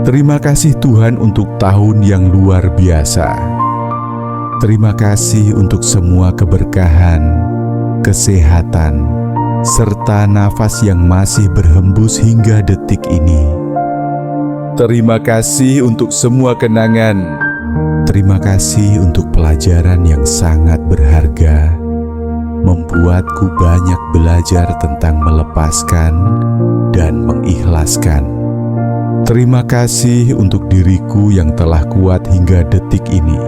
Terima kasih Tuhan untuk tahun yang luar biasa. Terima kasih untuk semua keberkahan, kesehatan, serta nafas yang masih berhembus hingga detik ini. Terima kasih untuk semua kenangan. Terima kasih untuk pelajaran yang sangat berharga, membuatku banyak belajar tentang melepaskan dan mengikhlaskan. Terima kasih untuk diriku yang telah kuat hingga detik ini.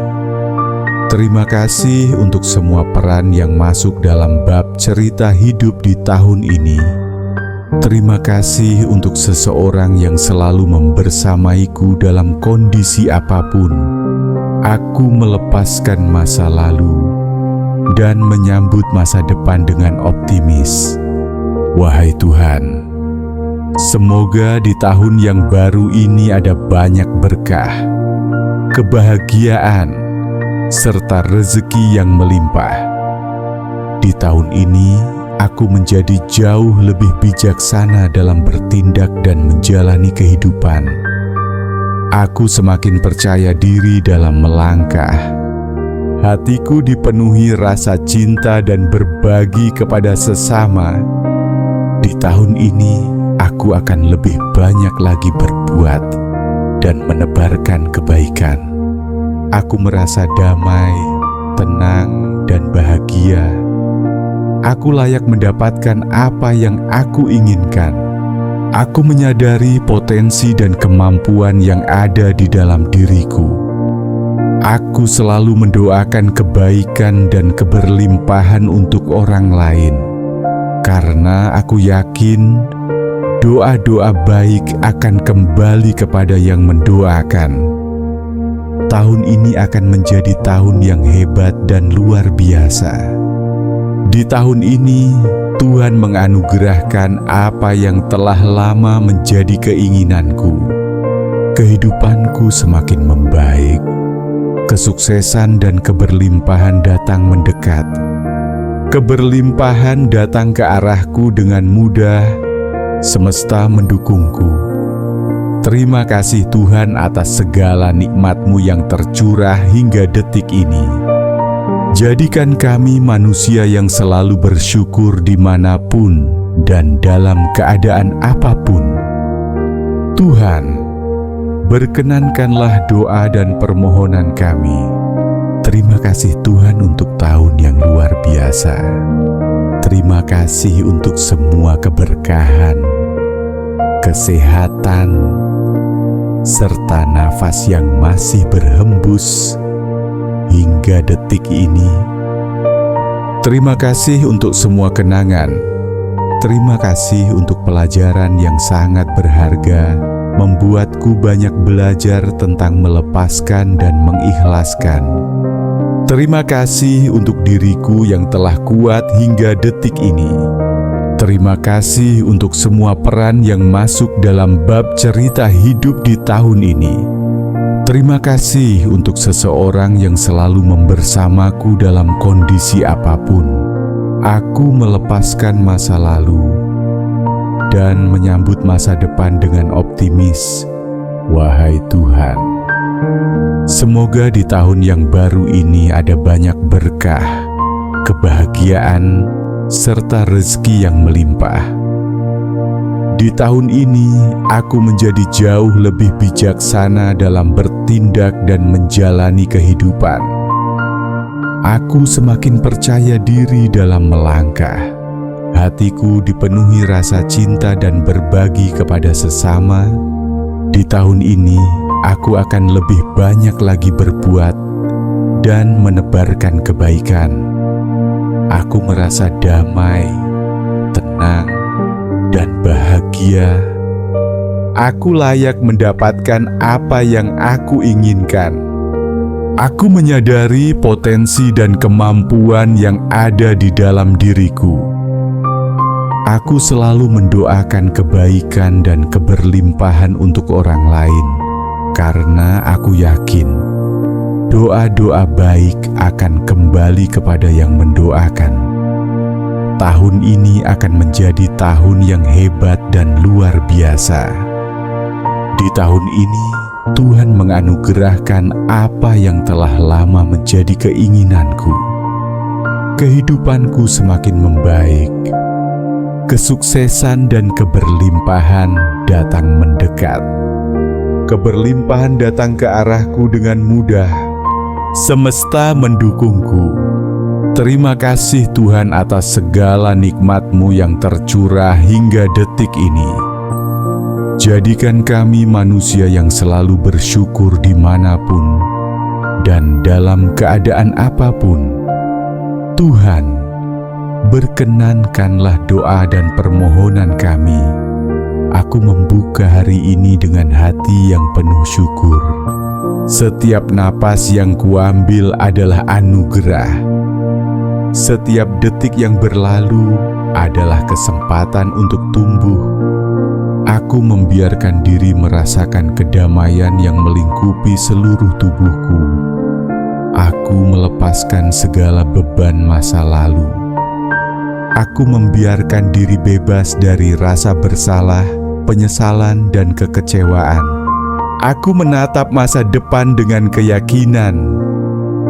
Terima kasih untuk semua peran yang masuk dalam bab cerita hidup di tahun ini. Terima kasih untuk seseorang yang selalu membersamaiku dalam kondisi apapun. Aku melepaskan masa lalu dan menyambut masa depan dengan optimis. Wahai Tuhan, semoga di tahun yang baru ini ada banyak berkah, kebahagiaan, serta rezeki yang melimpah. Di tahun ini, aku menjadi jauh lebih bijaksana dalam bertindak dan menjalani kehidupan. Aku semakin percaya diri dalam melangkah. Hatiku dipenuhi rasa cinta dan berbagi kepada sesama. Di tahun ini, aku akan lebih banyak lagi berbuat dan menebarkan kebaikan. Aku merasa damai, tenang, dan bahagia. Aku layak mendapatkan apa yang aku inginkan. Aku menyadari potensi dan kemampuan yang ada di dalam diriku. Aku selalu mendoakan kebaikan dan keberlimpahan untuk orang lain, karena aku yakin doa-doa baik akan kembali kepada yang mendoakan. Tahun ini akan menjadi tahun yang hebat dan luar biasa. Di tahun ini, Tuhan menganugerahkan apa yang telah lama menjadi keinginanku. Kehidupanku semakin membaik. Kesuksesan dan keberlimpahan datang mendekat. Keberlimpahan datang ke arahku dengan mudah. Semesta mendukungku. Terima kasih Tuhan atas segala nikmat-Mu yang tercurah hingga detik ini. Jadikan kami manusia yang selalu bersyukur dimanapun dan dalam keadaan apapun. Tuhan, berkenankanlah doa dan permohonan kami. Terima kasih Tuhan untuk tahun yang luar biasa. Terima kasih untuk semua keberkahan, kesehatan, serta nafas yang masih berhembus hingga detik ini. Terima kasih untuk semua kenangan. Terima kasih untuk pelajaran yang sangat berharga, membuatku banyak belajar tentang melepaskan dan mengikhlaskan. Terima kasih untuk diriku yang telah kuat hingga detik ini. Terima kasih untuk semua peran yang masuk dalam bab cerita hidup di tahun ini. Terima kasih untuk seseorang yang selalu membersamaku dalam kondisi apapun. Aku melepaskan masa lalu dan menyambut masa depan dengan optimis. Wahai Tuhan, semoga di tahun yang baru ini ada banyak berkah, kebahagiaan, serta rezeki yang melimpah. Di tahun ini, aku menjadi jauh lebih bijaksana dalam bertindak dan menjalani kehidupan. Aku semakin percaya diri dalam melangkah. Hatiku dipenuhi rasa cinta dan berbagi kepada sesama. Di tahun ini, aku akan lebih banyak lagi berbuat dan menebarkan kebaikan. Aku merasa damai, tenang, dan bahagia. Aku layak mendapatkan apa yang aku inginkan. Aku menyadari potensi dan kemampuan yang ada di dalam diriku. Aku selalu mendoakan kebaikan dan keberlimpahan untuk orang lain, karena aku yakin doa-doa baik akan kembali kepada yang mendoakan. Tahun ini akan menjadi tahun yang hebat dan luar biasa. Di tahun ini, Tuhan menganugerahkan apa yang telah lama menjadi keinginanku. Kehidupanku semakin membaik. Kesuksesan dan keberlimpahan datang mendekat. Keberlimpahan datang ke arahku dengan mudah. Semesta mendukungku. Terima kasih Tuhan atas segala nikmat-Mu yang tercurah hingga detik ini. Jadikan kami manusia yang selalu bersyukur dimanapun dan dalam keadaan apapun. Tuhan, berkenankanlah doa dan permohonan kami. Aku membuka hari ini dengan hati yang penuh syukur. Setiap napas yang kuambil adalah anugerah. Setiap detik yang berlalu adalah kesempatan untuk tumbuh. Aku membiarkan diri merasakan kedamaian yang melingkupi seluruh tubuhku. Aku melepaskan segala beban masa lalu. Aku membiarkan diri bebas dari rasa bersalah, penyesalan, dan kekecewaan. Aku menatap masa depan dengan keyakinan.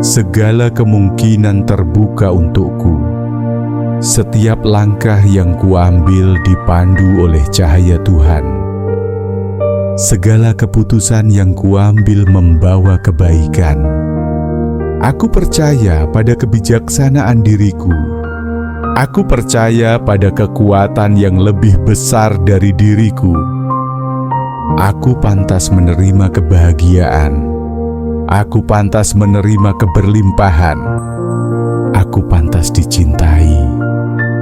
Segala kemungkinan terbuka untukku. Setiap langkah yang kuambil dipandu oleh cahaya Tuhan. Segala keputusan yang kuambil membawa kebaikan. Aku percaya pada kebijaksanaan diriku. Aku percaya pada kekuatan yang lebih besar dari diriku. Aku pantas menerima kebahagiaan. Aku pantas menerima keberlimpahan. Aku pantas dicintai.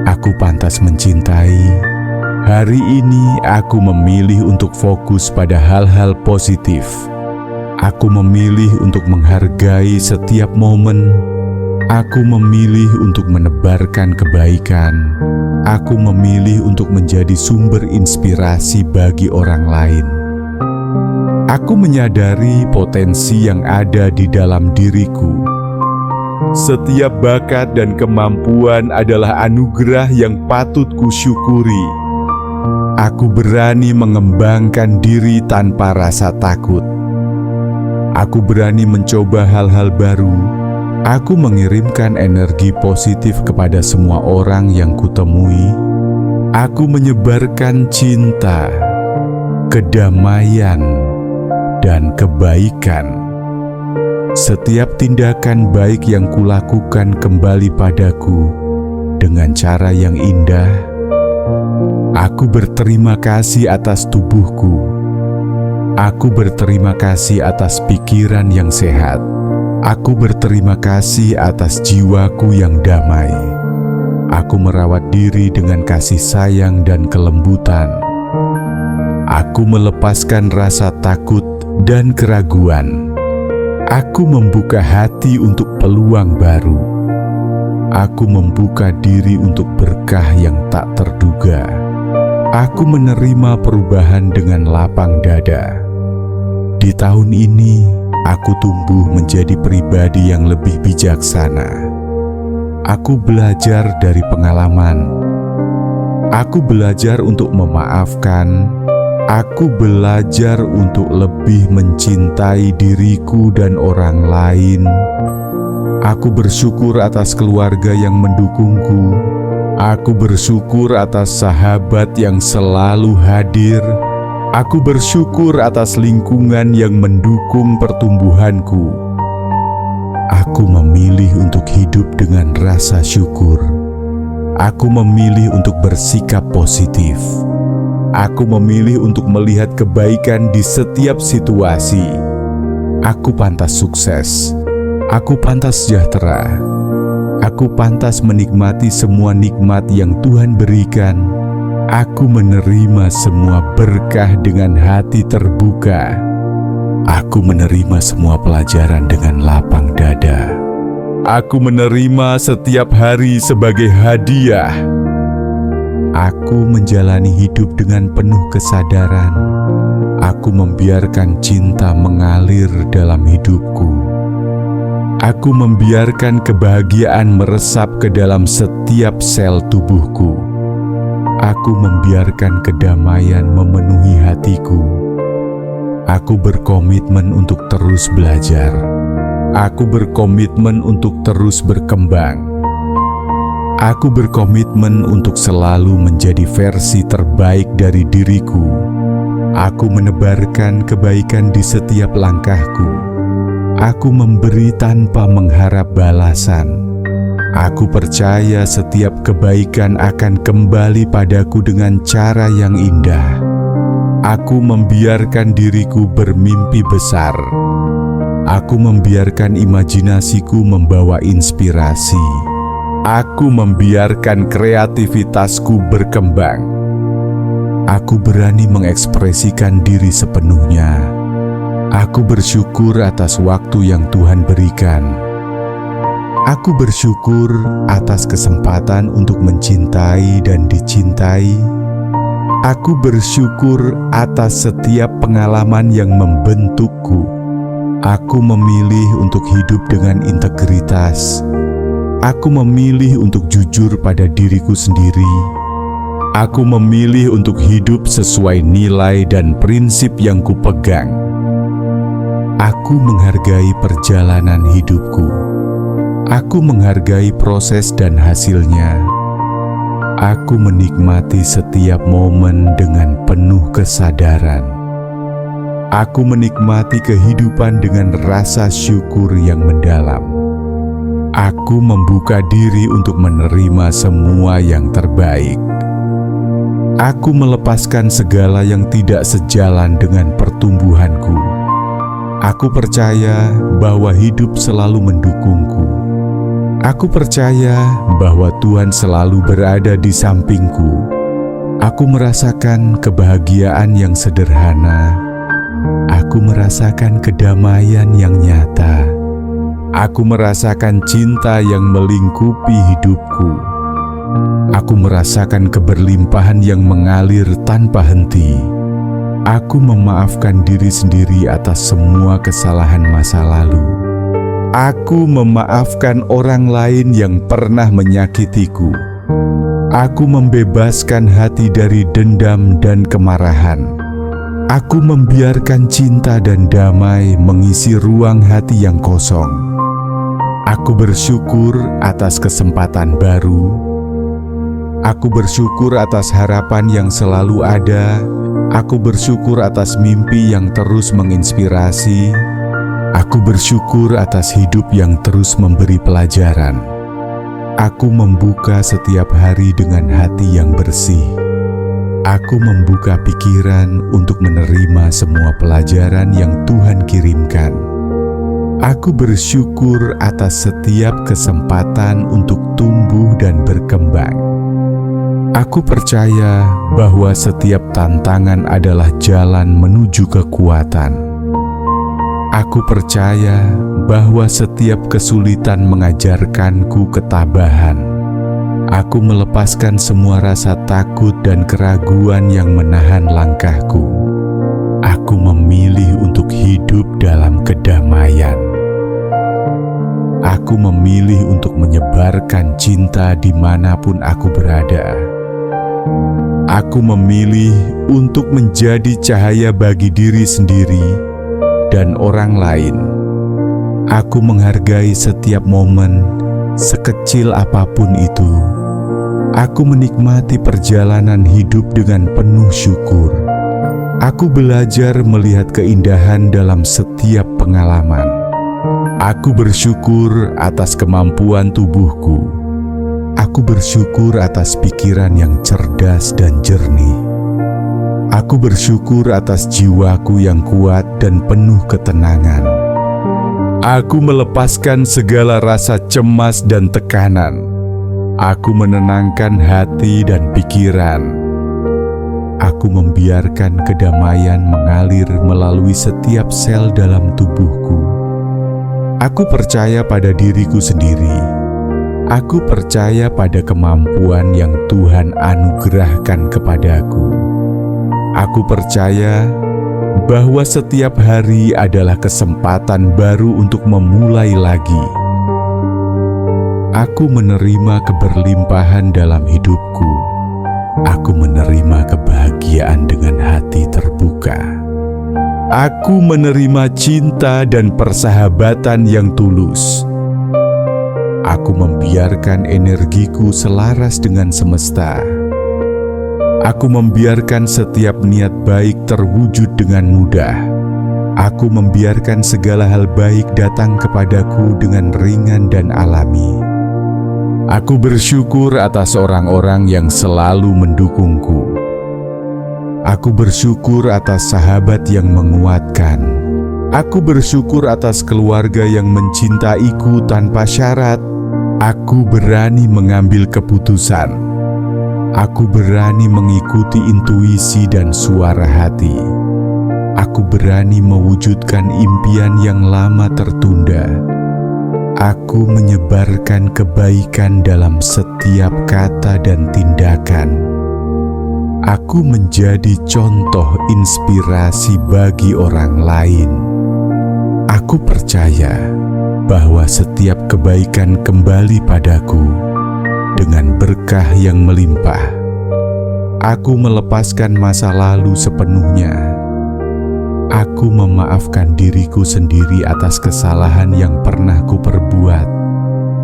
Aku pantas mencintai. Hari ini aku memilih untuk fokus pada hal-hal positif. Aku memilih untuk menghargai setiap momen. Aku memilih untuk menebarkan kebaikan. Aku memilih untuk menjadi sumber inspirasi bagi orang lain. Aku menyadari potensi yang ada di dalam diriku. Setiap bakat dan kemampuan adalah anugerah yang patut kusyukuri. Aku berani mengembangkan diri tanpa rasa takut. Aku berani mencoba hal-hal baru. Aku mengirimkan energi positif kepada semua orang yang kutemui. Aku menyebarkan cinta, kedamaian, dan kebaikan. Setiap tindakan baik yang kulakukan kembali padaku dengan cara yang indah. Aku berterima kasih atas tubuhku. Aku berterima kasih atas pikiran yang sehat. Aku berterima kasih atas jiwaku yang damai. Aku merawat diri dengan kasih sayang dan kelembutan. Aku melepaskan rasa takut dan keraguan. Aku membuka hati untuk peluang baru. Aku membuka diri untuk berkah yang tak terduga. Aku menerima perubahan dengan lapang dada. Di tahun ini, aku tumbuh menjadi pribadi yang lebih bijaksana. Aku belajar dari pengalaman. Aku belajar untuk memaafkan. Aku belajar untuk lebih mencintai diriku dan orang lain. Aku bersyukur atas keluarga yang mendukungku. Aku bersyukur atas sahabat yang selalu hadir. Aku bersyukur atas lingkungan yang mendukung pertumbuhanku. Aku memilih untuk hidup dengan rasa syukur. Aku memilih untuk bersikap positif. Aku memilih untuk melihat kebaikan di setiap situasi. Aku pantas sukses. Aku pantas sejahtera. Aku pantas menikmati semua nikmat yang Tuhan berikan. Aku menerima semua berkah dengan hati terbuka. Aku menerima semua pelajaran dengan lapang dada. Aku menerima setiap hari sebagai hadiah. Aku menjalani hidup dengan penuh kesadaran. Aku membiarkan cinta mengalir dalam hidupku. Aku membiarkan kebahagiaan meresap ke dalam setiap sel tubuhku. Aku membiarkan kedamaian memenuhi hatiku. Aku berkomitmen untuk terus belajar. Aku berkomitmen untuk terus berkembang. Aku berkomitmen untuk selalu menjadi versi terbaik dari diriku. Aku menebarkan kebaikan di setiap langkahku. Aku memberi tanpa mengharap balasan. Aku percaya setiap kebaikan akan kembali padaku dengan cara yang indah. Aku membiarkan diriku bermimpi besar. Aku membiarkan imajinasiku membawa inspirasi. Aku membiarkan kreativitasku berkembang. Aku berani mengekspresikan diri sepenuhnya. Aku bersyukur atas waktu yang Tuhan berikan. Aku bersyukur atas kesempatan untuk mencintai dan dicintai. Aku bersyukur atas setiap pengalaman yang membentukku. Aku memilih untuk hidup dengan integritas. Aku memilih untuk jujur pada diriku sendiri. Aku memilih untuk hidup sesuai nilai dan prinsip yang kupegang. Aku menghargai perjalanan hidupku. Aku menghargai proses dan hasilnya. Aku menikmati setiap momen dengan penuh kesadaran. Aku menikmati kehidupan dengan rasa syukur yang mendalam. Aku membuka diri untuk menerima semua yang terbaik. Aku melepaskan segala yang tidak sejalan dengan pertumbuhanku. Aku percaya bahwa hidup selalu mendukungku. Aku percaya bahwa Tuhan selalu berada di sampingku. Aku merasakan kebahagiaan yang sederhana. Aku merasakan kedamaian yang nyata. Aku merasakan cinta yang melingkupi hidupku. Aku merasakan keberlimpahan yang mengalir tanpa henti. Aku memaafkan diri sendiri atas semua kesalahan masa lalu. Aku memaafkan orang lain yang pernah menyakitiku. Aku membebaskan hati dari dendam dan kemarahan. Aku membiarkan cinta dan damai mengisi ruang hati yang kosong. Aku bersyukur atas kesempatan baru. Aku bersyukur atas harapan yang selalu ada. Aku bersyukur atas mimpi yang terus menginspirasi. Aku bersyukur atas hidup yang terus memberi pelajaran. Aku membuka setiap hari dengan hati yang bersih. Aku membuka pikiran untuk menerima semua pelajaran yang Tuhan kirimkan. Aku bersyukur atas setiap kesempatan untuk tumbuh dan berkembang. Aku percaya bahwa setiap tantangan adalah jalan menuju kekuatan. Aku percaya bahwa setiap kesulitan mengajarkanku ketabahan. Aku melepaskan semua rasa takut dan keraguan yang menahan langkahku. Aku memilih untuk hidup dalam kedamaian. Aku memilih untuk menyebarkan cinta dimanapun aku berada. Aku memilih untuk menjadi cahaya bagi diri sendiri dan orang lain. Aku menghargai setiap momen, sekecil apapun itu. Aku menikmati perjalanan hidup dengan penuh syukur. Aku belajar melihat keindahan dalam setiap pengalaman. Aku bersyukur atas kemampuan tubuhku. Aku bersyukur atas pikiran yang cerdas dan jernih. Aku bersyukur atas jiwaku yang kuat dan penuh ketenangan. Aku melepaskan segala rasa cemas dan tekanan. Aku menenangkan hati dan pikiran. Aku membiarkan kedamaian mengalir melalui setiap sel dalam tubuhku. Aku percaya pada diriku sendiri. Aku percaya pada kemampuan yang Tuhan anugerahkan kepadaku. Aku percaya bahwa setiap hari adalah kesempatan baru untuk memulai lagi. Aku menerima keberlimpahan dalam hidupku. Aku menerima kebahagiaan dengan hati terbuka. Aku menerima cinta dan persahabatan yang tulus. Aku membiarkan energiku selaras dengan semesta. Aku membiarkan setiap niat baik terwujud dengan mudah. Aku membiarkan segala hal baik datang kepadaku dengan ringan dan alami. Aku bersyukur atas orang-orang yang selalu mendukungku. Aku bersyukur atas sahabat yang menguatkan. Aku bersyukur atas keluarga yang mencintaiku tanpa syarat. Aku berani mengambil keputusan. Aku berani mengikuti intuisi dan suara hati. Aku berani mewujudkan impian yang lama tertunda. Aku menyebarkan kebaikan dalam setiap kata dan tindakan. Aku menjadi contoh inspirasi bagi orang lain. Aku percaya bahwa setiap kebaikan kembali padaku dengan berkah yang melimpah. Aku melepaskan masa lalu sepenuhnya. Aku memaafkan diriku sendiri atas kesalahan yang pernah kuperbuat.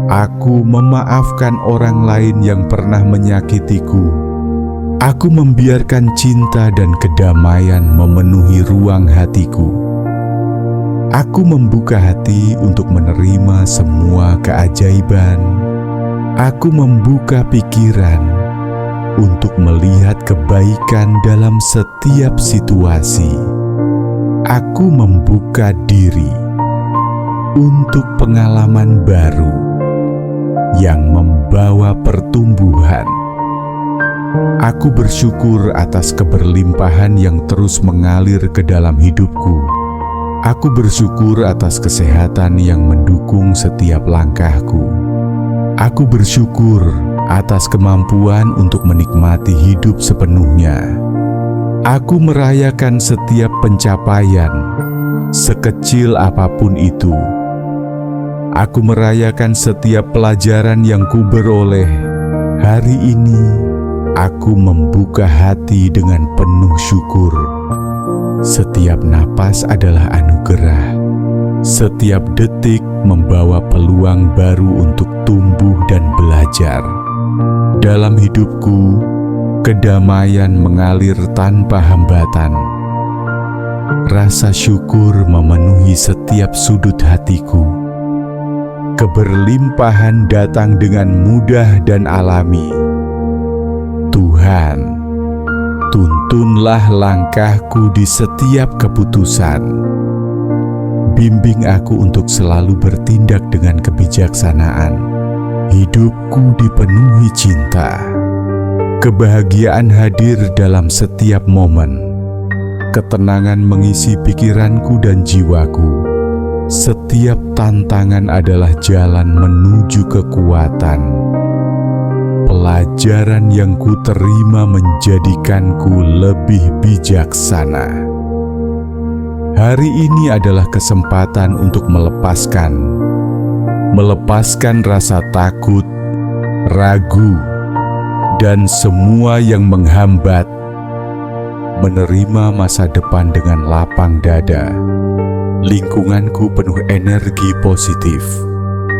Aku memaafkan orang lain yang pernah menyakitiku. Aku membiarkan cinta dan kedamaian memenuhi ruang hatiku. Aku membuka hati untuk menerima semua keajaiban. Aku membuka pikiran untuk melihat kebaikan dalam setiap situasi. Aku membuka diri untuk pengalaman baru yang membawa pertumbuhan. Aku bersyukur atas keberlimpahan yang terus mengalir ke dalam hidupku. Aku bersyukur atas kesehatan yang mendukung setiap langkahku. Aku bersyukur atas kemampuan untuk menikmati hidup sepenuhnya. Aku merayakan setiap pencapaian, sekecil apapun itu. Aku merayakan setiap pelajaran yang kuberoleh. Hari ini aku membuka hati dengan penuh syukur. Setiap napas adalah anugerah. Setiap detik membawa peluang baru untuk tumbuh dan belajar. Dalam hidupku, kedamaian mengalir tanpa hambatan. Rasa syukur memenuhi setiap sudut hatiku. Keberlimpahan datang dengan mudah dan alami. Tuhan, tuntunlah langkahku di setiap keputusan. Bimbing aku untuk selalu bertindak dengan kebijaksanaan. Hidupku dipenuhi cinta. Kebahagiaan hadir dalam setiap momen. Ketenangan mengisi pikiranku dan jiwaku. Setiap tantangan adalah jalan menuju kekuatan. Pelajaran yang kuterima menjadikanku lebih bijaksana. Hari ini adalah kesempatan untuk melepaskan rasa takut, ragu, dan semua yang menghambat. Menerima masa depan dengan lapang dada. Lingkunganku penuh energi positif.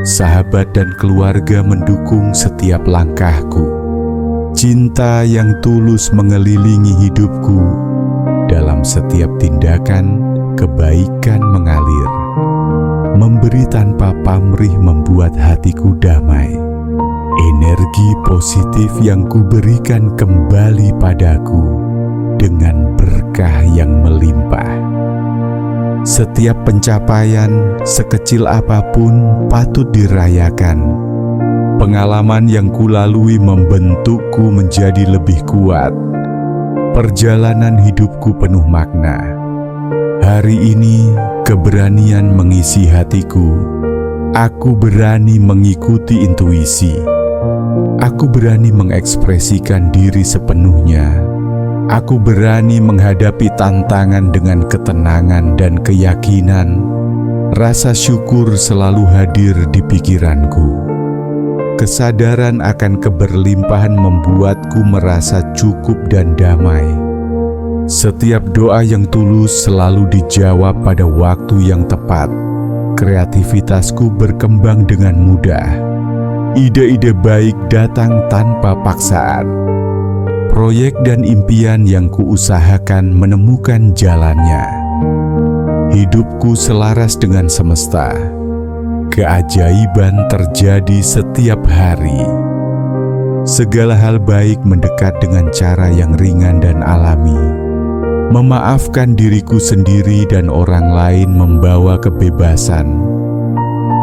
Sahabat dan keluarga mendukung setiap langkahku. Cinta yang tulus mengelilingi hidupku. Dalam setiap tindakan, kebaikan mengalir. Memberi tanpa pamrih membuat hatiku damai. Energi positif yang kuberikan kembali padaku dengan berkah yang melimpah. Setiap pencapaian, sekecil apapun, patut dirayakan. Pengalaman yang kulalui membentukku menjadi lebih kuat. Perjalanan hidupku penuh makna. Hari ini, keberanian mengisi hatiku. Aku berani mengikuti intuisi. Aku berani mengekspresikan diri sepenuhnya. Aku berani menghadapi tantangan dengan ketenangan dan keyakinan. Rasa syukur selalu hadir di pikiranku. Kesadaran akan keberlimpahan membuatku merasa cukup dan damai. Setiap doa yang tulus selalu dijawab pada waktu yang tepat. Kreativitasku berkembang dengan mudah. Ide-ide baik datang tanpa paksaan. Proyek dan impian yang kuusahakan menemukan jalannya. Hidupku selaras dengan semesta. Keajaiban terjadi setiap hari. Segala hal baik mendekat dengan cara yang ringan dan alami. Memaafkan diriku sendiri dan orang lain membawa kebebasan.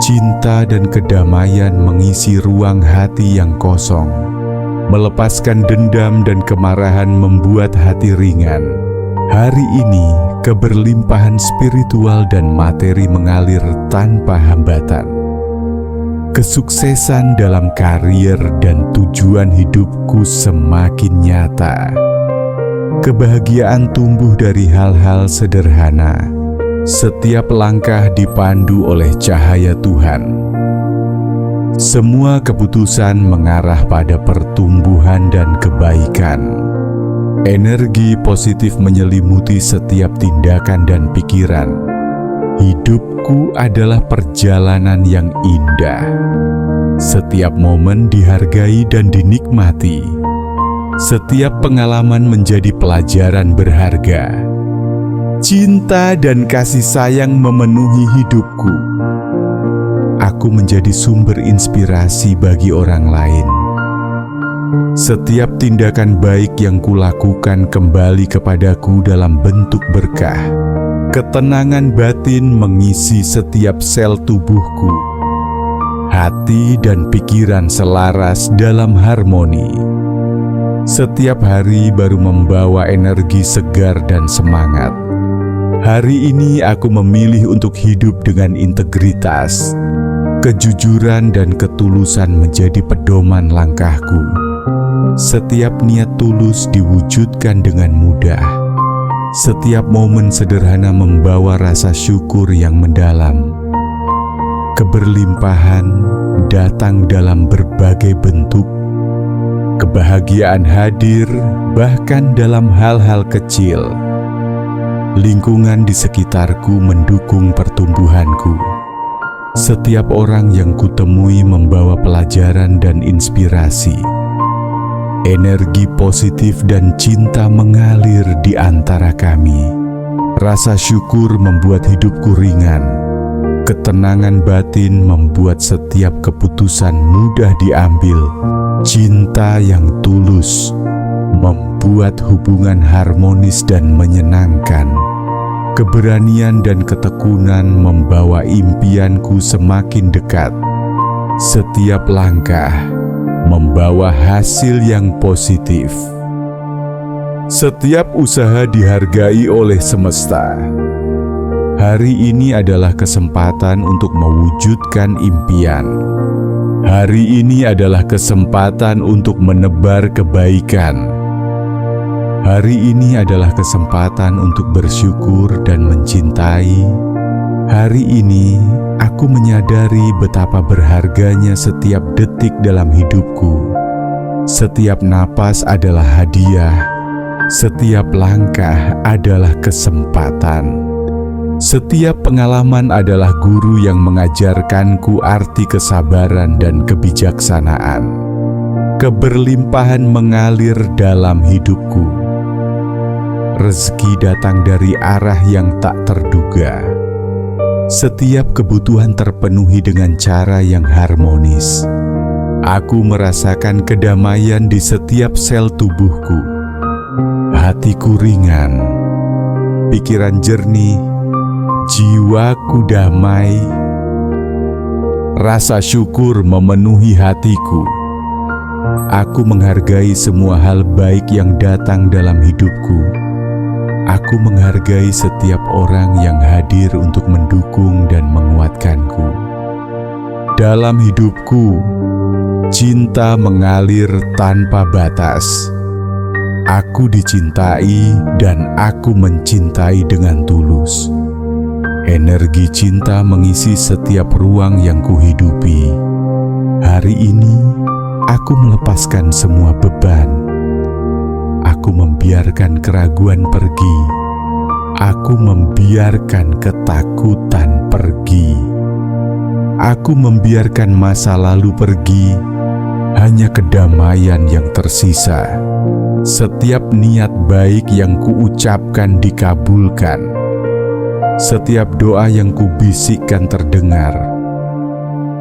Cinta dan kedamaian mengisi ruang hati yang kosong. Melepaskan dendam dan kemarahan membuat hati ringan. Hari ini, keberlimpahan spiritual dan materi mengalir tanpa hambatan. Kesuksesan dalam karir dan tujuan hidupku semakin nyata. Kebahagiaan tumbuh dari hal-hal sederhana. Setiap langkah dipandu oleh cahaya Tuhan. Semua keputusan mengarah pada pertumbuhan dan kebaikan. Energi positif menyelimuti setiap tindakan dan pikiran. Hidupku adalah perjalanan yang indah. Setiap momen dihargai dan dinikmati. Setiap pengalaman menjadi pelajaran berharga. Cinta dan kasih sayang memenuhi hidupku. Aku menjadi sumber inspirasi bagi orang lain. Setiap tindakan baik yang kulakukan kembali kepadaku dalam bentuk berkah. Ketenangan batin mengisi setiap sel tubuhku. Hati dan pikiran selaras dalam harmoni. Setiap hari baru membawa energi segar dan semangat. Hari ini aku memilih untuk hidup dengan integritas. Kejujuran dan ketulusan menjadi pedoman langkahku. Setiap niat tulus diwujudkan dengan mudah. Setiap momen sederhana membawa rasa syukur yang mendalam. Keberlimpahan datang dalam berbagai bentuk. Kebahagiaan hadir bahkan dalam hal-hal kecil. Lingkungan di sekitarku mendukung pertumbuhanku. Setiap orang yang kutemui membawa pelajaran dan inspirasi. Energi positif dan cinta mengalir di antara kami. Rasa syukur membuat hidupku ringan. Ketenangan batin membuat setiap keputusan mudah diambil. Cinta yang tulus membuat hubungan harmonis dan menyenangkan. Keberanian dan ketekunan membawa impianku semakin dekat. Setiap langkah membawa hasil yang positif. Setiap usaha dihargai oleh semesta. Hari ini adalah kesempatan untuk mewujudkan impian. Hari ini adalah kesempatan untuk menebar kebaikan. Hari ini adalah kesempatan untuk bersyukur dan mencintai. Hari ini aku menyadari betapa berharganya setiap detik dalam hidupku. Setiap napas adalah hadiah. Setiap langkah adalah kesempatan. Setiap pengalaman adalah guru yang mengajarkanku arti kesabaran dan kebijaksanaan. Keberlimpahan mengalir dalam hidupku. Rezeki datang dari arah yang tak terduga. Setiap kebutuhan terpenuhi dengan cara yang harmonis. Aku merasakan kedamaian di setiap sel tubuhku. Hatiku ringan, pikiran jernih, jiwaku damai. Rasa syukur memenuhi hatiku. Aku menghargai semua hal baik yang datang dalam hidupku. Aku menghargai setiap orang yang hadir untuk mendukung dan menguatkanku. Dalam hidupku, cinta mengalir tanpa batas. Aku dicintai dan aku mencintai dengan tulus. Energi cinta mengisi setiap ruang yang kuhidupi. Hari ini, aku melepaskan semua beban. aku membiarkan keraguan pergi. Aku membiarkan ketakutan pergi. Aku membiarkan masa lalu pergi, hanya kedamaian yang tersisa. Setiap niat baik yang kuucapkan dikabulkan. Setiap doa yang kubisikkan terdengar.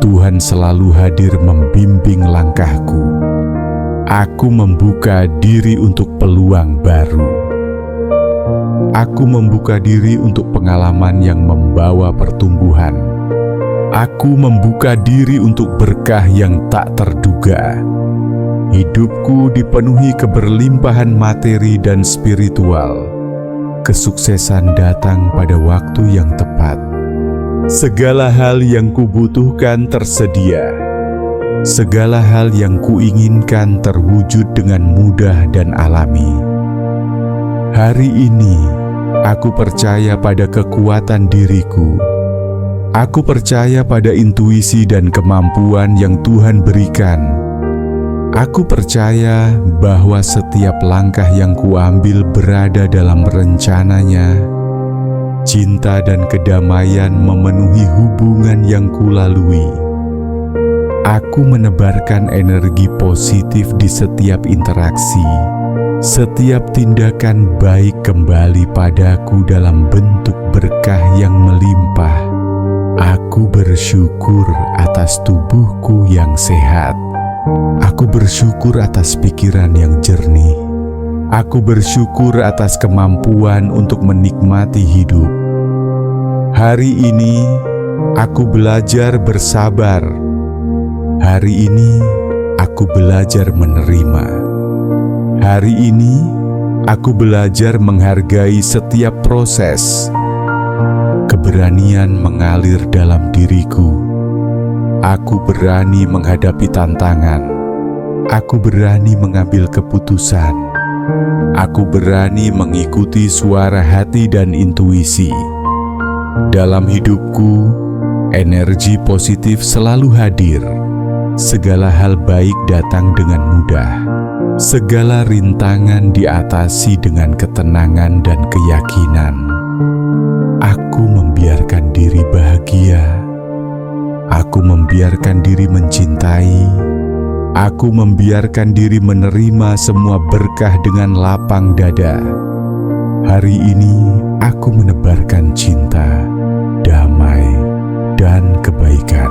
Tuhan selalu hadir membimbing langkahku. Aku membuka diri untuk peluang baru. Aku membuka diri untuk pengalaman yang membawa pertumbuhan. Aku membuka diri untuk berkah yang tak terduga. Hidupku dipenuhi keberlimpahan materi dan spiritual. Kesuksesan datang pada waktu yang tepat. Segala hal yang kubutuhkan tersedia. Segala hal yang kuinginkan terwujud dengan mudah dan alami. Hari ini, aku percaya pada kekuatan diriku. Aku percaya pada intuisi dan kemampuan yang Tuhan berikan. Aku percaya bahwa setiap langkah yang kuambil berada dalam rencananya. Cinta dan kedamaian memenuhi hubungan yang kulalui. Aku menebarkan energi positif di setiap interaksi. Setiap tindakan baik kembali padaku dalam bentuk berkah yang melimpah. Aku bersyukur atas tubuhku yang sehat. Aku bersyukur atas pikiran yang jernih. Aku bersyukur atas kemampuan untuk menikmati hidup. Hari ini, aku belajar bersabar. Hari ini, aku belajar menerima. Hari ini, aku belajar menghargai setiap proses. Keberanian mengalir dalam diriku. Aku berani menghadapi tantangan. Aku berani mengambil keputusan. Aku berani mengikuti suara hati dan intuisi. Dalam hidupku, energi positif selalu hadir. Segala hal baik datang dengan mudah. Segala rintangan diatasi dengan ketenangan dan keyakinan. Aku membiarkan diri bahagia. Aku membiarkan diri mencintai. Aku membiarkan diri menerima semua berkah dengan lapang dada. Hari ini aku menebarkan cinta, damai, dan kebaikan.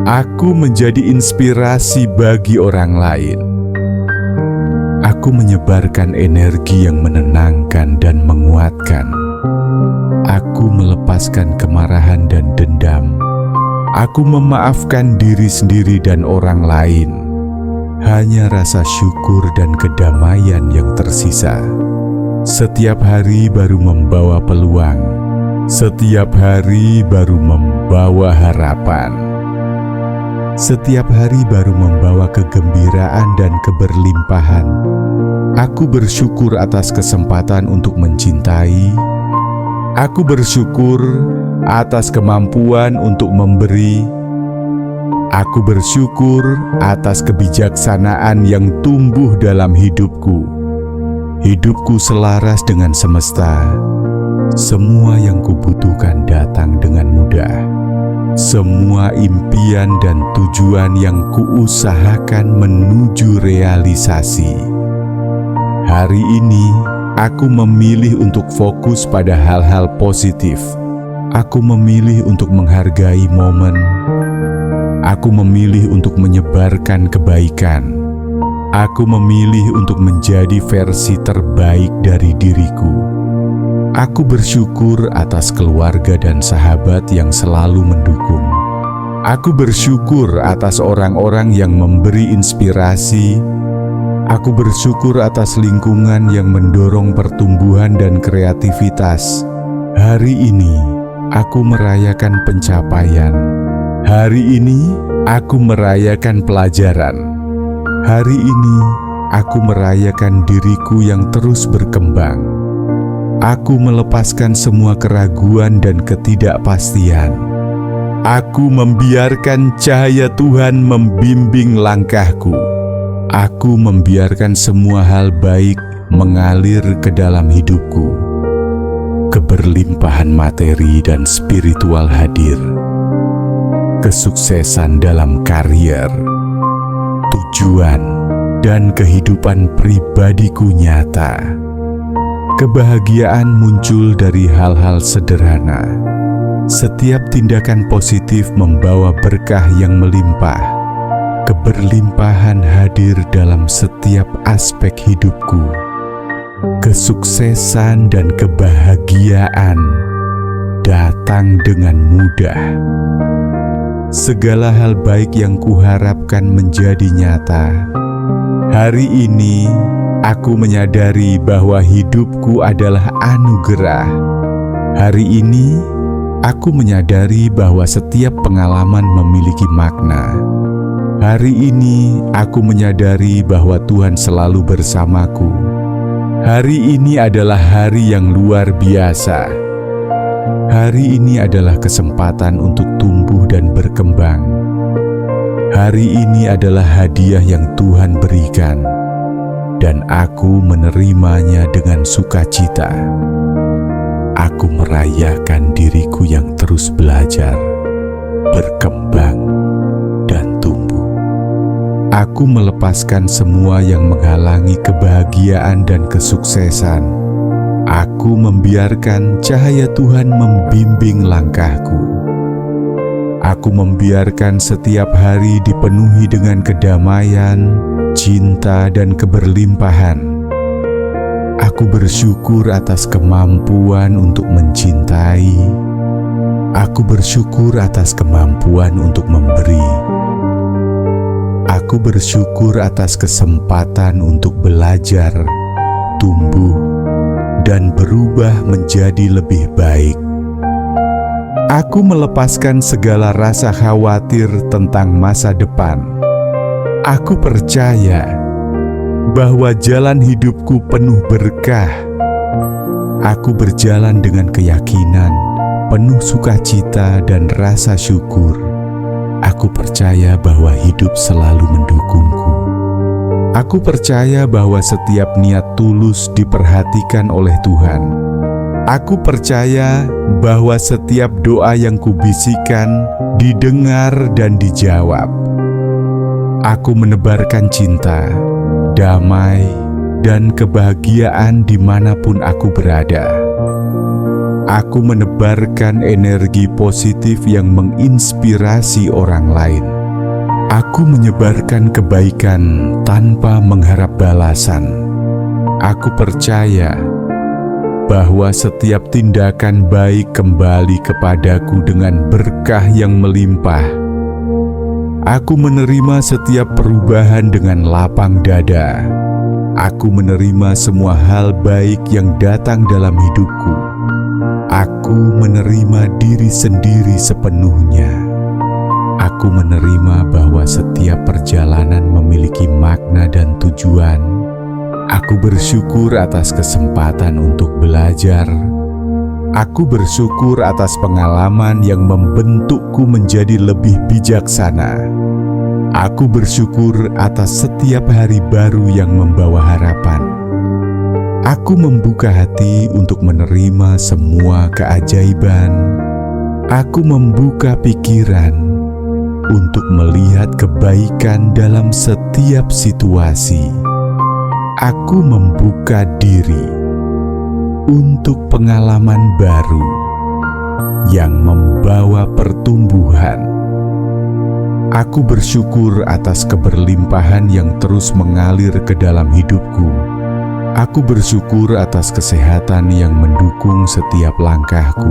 Aku menjadi inspirasi bagi orang lain. Aku menyebarkan energi yang menenangkan dan menguatkan. Aku melepaskan kemarahan dan dendam. Aku memaafkan diri sendiri dan orang lain. Hanya rasa syukur dan kedamaian yang tersisa. Setiap hari baru membawa peluang. Setiap hari baru membawa harapan. Setiap hari baru membawa kegembiraan dan keberlimpahan. Aku bersyukur atas kesempatan untuk mencintai. Aku bersyukur atas kemampuan untuk memberi. Aku bersyukur atas kebijaksanaan yang tumbuh dalam hidupku. Hidupku selaras dengan semesta. Semua yang kubutuhkan datang dengan mudah. Semua impian dan tujuan yang kuusahakan menuju realisasi. Hari ini, aku memilih untuk fokus pada hal-hal positif. Aku memilih untuk menghargai momen. Aku memilih untuk menyebarkan kebaikan. Aku memilih untuk menjadi versi terbaik dari diriku. Aku bersyukur atas keluarga dan sahabat yang selalu mendukung. Aku bersyukur atas orang-orang yang memberi inspirasi. Aku bersyukur atas lingkungan yang mendorong pertumbuhan dan kreativitas. Hari ini, aku merayakan pencapaian. Hari ini, aku merayakan pelajaran. Hari ini, aku merayakan diriku yang terus berkembang. Aku melepaskan semua keraguan dan ketidakpastian. Aku membiarkan cahaya Tuhan membimbing langkahku. Aku membiarkan semua hal baik mengalir ke dalam hidupku. Keberlimpahan materi dan spiritual hadir. Kesuksesan dalam karier, tujuan, dan kehidupan pribadiku nyata. Kebahagiaan muncul dari hal-hal sederhana. Setiap tindakan positif membawa berkah yang melimpah. Keberlimpahan hadir dalam setiap aspek hidupku. Kesuksesan dan kebahagiaan datang dengan mudah. Segala hal baik yang kuharapkan menjadi nyata. Hari ini aku menyadari bahwa hidupku adalah anugerah. Hari ini aku menyadari bahwa setiap pengalaman memiliki makna. Hari ini aku menyadari bahwa Tuhan selalu bersamaku. Hari ini adalah hari yang luar biasa. Hari ini adalah kesempatan untuk tumbuh dan berkembang. Hari ini adalah hadiah yang Tuhan berikan, dan aku menerimanya dengan sukacita. Aku merayakan diriku yang terus belajar, berkembang, dan tumbuh. Aku melepaskan semua yang menghalangi kebahagiaan dan kesuksesan. Aku membiarkan cahaya Tuhan membimbing langkahku. Aku membiarkan setiap hari dipenuhi dengan kedamaian, cinta, dan keberlimpahan. Aku bersyukur atas kemampuan untuk mencintai. Aku bersyukur atas kemampuan untuk memberi. Aku bersyukur atas kesempatan untuk belajar, tumbuh, dan berubah menjadi lebih baik. Aku melepaskan segala rasa khawatir tentang masa depan. Aku percaya bahwa jalan hidupku penuh berkah. Aku berjalan dengan keyakinan, penuh sukacita dan rasa syukur. Aku percaya bahwa hidup selalu mendukungku. Aku percaya bahwa setiap niat tulus diperhatikan oleh Tuhan. Aku percaya bahwa setiap doa yang kubisikkan didengar dan dijawab. Aku menebarkan cinta, damai, dan kebahagiaan dimanapun aku berada. Aku menebarkan energi positif yang menginspirasi orang lain. Aku menyebarkan kebaikan tanpa mengharap balasan. Aku percaya bahwa setiap tindakan baik kembali kepadaku dengan berkah yang melimpah. Aku menerima setiap perubahan dengan lapang dada. Aku menerima semua hal baik yang datang dalam hidupku. Aku menerima diri sendiri sepenuhnya. Aku menerima bahwa setiap perjalanan memiliki makna dan tujuan. Aku bersyukur atas kesempatan untuk belajar. Aku bersyukur atas pengalaman yang membentukku menjadi lebih bijaksana. Aku bersyukur atas setiap hari baru yang membawa harapan. Aku membuka hati untuk menerima semua keajaiban. Aku membuka pikiran untuk melihat kebaikan dalam setiap situasi. Aku membuka diri untuk pengalaman baru yang membawa pertumbuhan. Aku bersyukur atas keberlimpahan yang terus mengalir ke dalam hidupku. Aku bersyukur atas kesehatan yang mendukung setiap langkahku.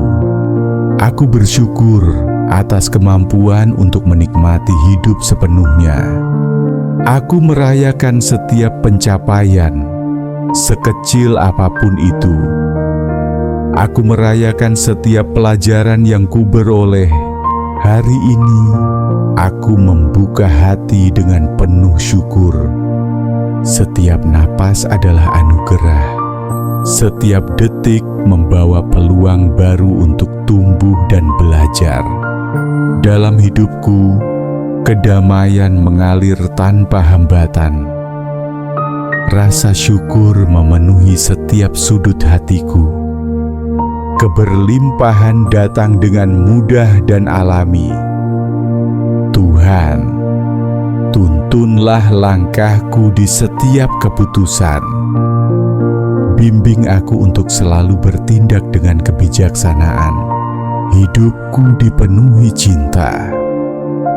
Aku bersyukur atas kemampuan untuk menikmati hidup sepenuhnya. Aku merayakan setiap pencapaian, sekecil apapun itu. Aku merayakan setiap pelajaran yang kuberoleh. Hari ini, aku membuka hati dengan penuh syukur. Setiap napas adalah anugerah. Setiap detik membawa peluang baru untuk tumbuh dan belajar. Dalam hidupku, kedamaian mengalir tanpa hambatan. Rasa syukur memenuhi setiap sudut hatiku. Keberlimpahan datang dengan mudah dan alami. Tuhan, tuntunlah langkahku di setiap keputusan. Bimbing aku untuk selalu bertindak dengan kebijaksanaan. Hidupku dipenuhi cinta.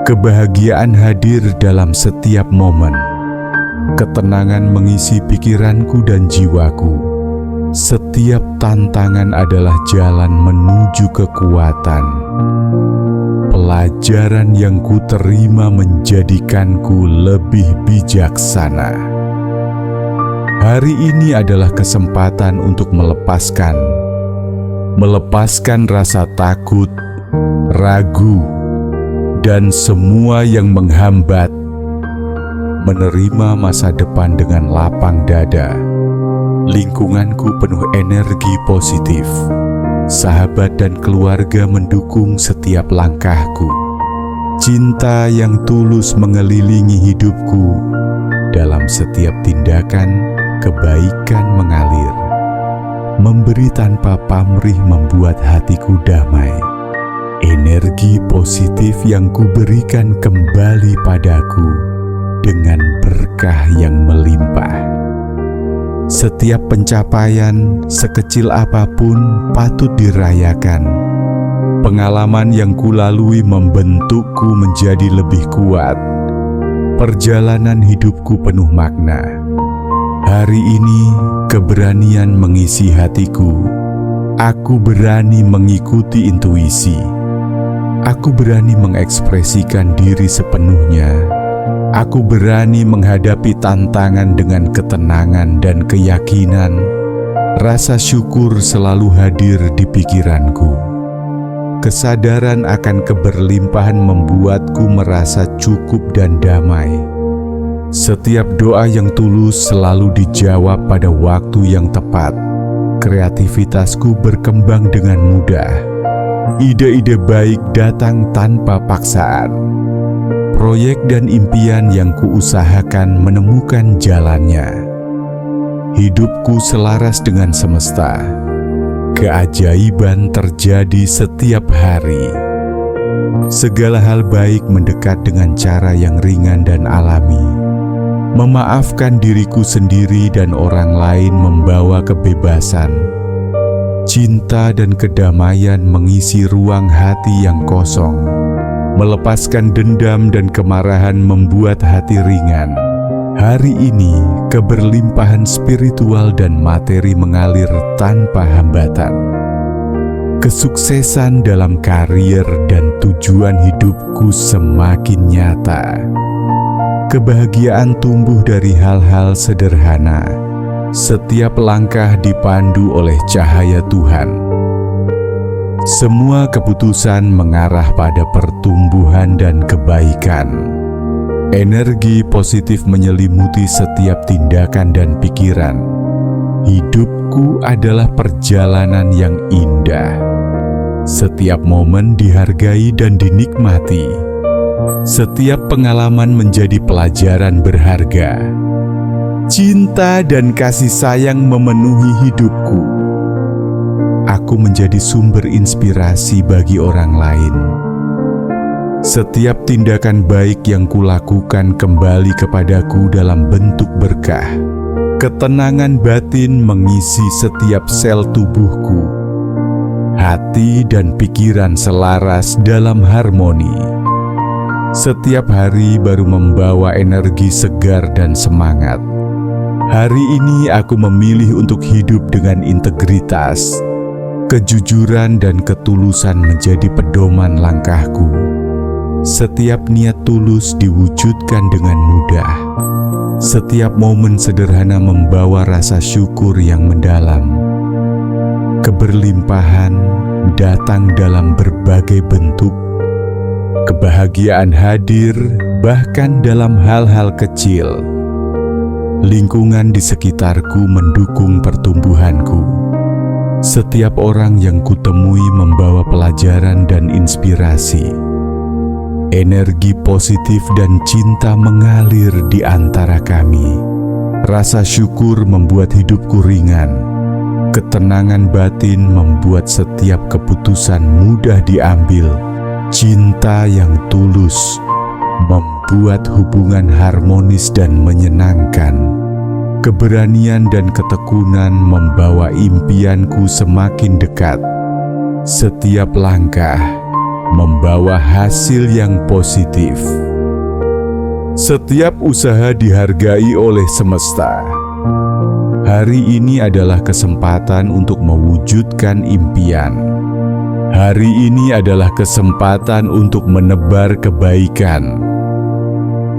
Kebahagiaan hadir dalam setiap momen. Ketenangan mengisi pikiranku dan jiwaku. Setiap tantangan adalah jalan menuju kekuatan. Pelajaran yang kuterima menjadikanku lebih bijaksana. Hari ini adalah kesempatan untuk melepaskan rasa takut, ragu, dan semua yang menghambat. Menerima masa depan dengan lapang dada. Lingkunganku penuh energi positif. Sahabat dan keluarga mendukung setiap langkahku. Cinta yang tulus mengelilingi hidupku. Dalam setiap tindakan, kebaikan mengalir. Memberi tanpa pamrih membuat hatiku damai. Energi positif yang kuberikan kembali padaku dengan berkah yang melimpah. Setiap pencapaian, sekecil apapun, patut dirayakan. Pengalaman yang kulalui membentukku menjadi lebih kuat. Perjalanan hidupku penuh makna. Hari ini, keberanian mengisi hatiku. Aku berani mengikuti intuisi. Aku berani mengekspresikan diri sepenuhnya. Aku berani menghadapi tantangan dengan ketenangan dan keyakinan. Rasa syukur selalu hadir di pikiranku. Kesadaran akan keberlimpahan membuatku merasa cukup dan damai. Setiap doa yang tulus selalu dijawab pada waktu yang tepat. Kreativitasku berkembang dengan mudah. Ide-ide baik datang tanpa paksaan. Proyek dan impian yang kuusahakan menemukan jalannya. Hidupku selaras dengan semesta. Keajaiban terjadi setiap hari. Segala hal baik mendekat dengan cara yang ringan dan alami. Memaafkan diriku sendiri dan orang lain membawa kebebasan. Cinta dan kedamaian mengisi ruang hati yang kosong. Melepaskan dendam dan kemarahan membuat hati ringan. Hari ini, keberlimpahan spiritual dan materi mengalir tanpa hambatan. Kesuksesan dalam karier dan tujuan hidupku semakin nyata. Kebahagiaan tumbuh dari hal-hal sederhana. Setiap langkah dipandu oleh cahaya Tuhan. Semua keputusan mengarah pada pertumbuhan dan kebaikan. Energi positif menyelimuti setiap tindakan dan pikiran. Hidupku adalah perjalanan yang indah. Setiap momen dihargai dan dinikmati. Setiap pengalaman menjadi pelajaran berharga. Cinta dan kasih sayang memenuhi hidupku. Aku menjadi sumber inspirasi bagi orang lain. Setiap tindakan baik yang kulakukan kembali kepadaku dalam bentuk berkah. Ketenangan batin mengisi setiap sel tubuhku. Hati dan pikiran selaras dalam harmoni. Setiap hari baru membawa energi segar dan semangat. Hari ini aku memilih untuk hidup dengan integritas. Kejujuran dan ketulusan menjadi pedoman langkahku. Setiap niat tulus diwujudkan dengan mudah. Setiap momen sederhana membawa rasa syukur yang mendalam. Keberlimpahan datang dalam berbagai bentuk. Kebahagiaan hadir bahkan dalam hal-hal kecil. Lingkungan di sekitarku mendukung pertumbuhanku. Setiap orang yang kutemui membawa pelajaran dan inspirasi. Energi positif dan cinta mengalir di antara kami. Rasa syukur membuat hidupku ringan. Ketenangan batin membuat setiap keputusan mudah diambil. Cinta yang tulus membuat hubungan harmonis dan menyenangkan. Keberanian dan ketekunan membawa impianku semakin dekat. Setiap langkah membawa hasil yang positif. Setiap usaha dihargai oleh semesta. Hari ini adalah kesempatan untuk mewujudkan impian. Hari ini adalah kesempatan untuk menebar kebaikan.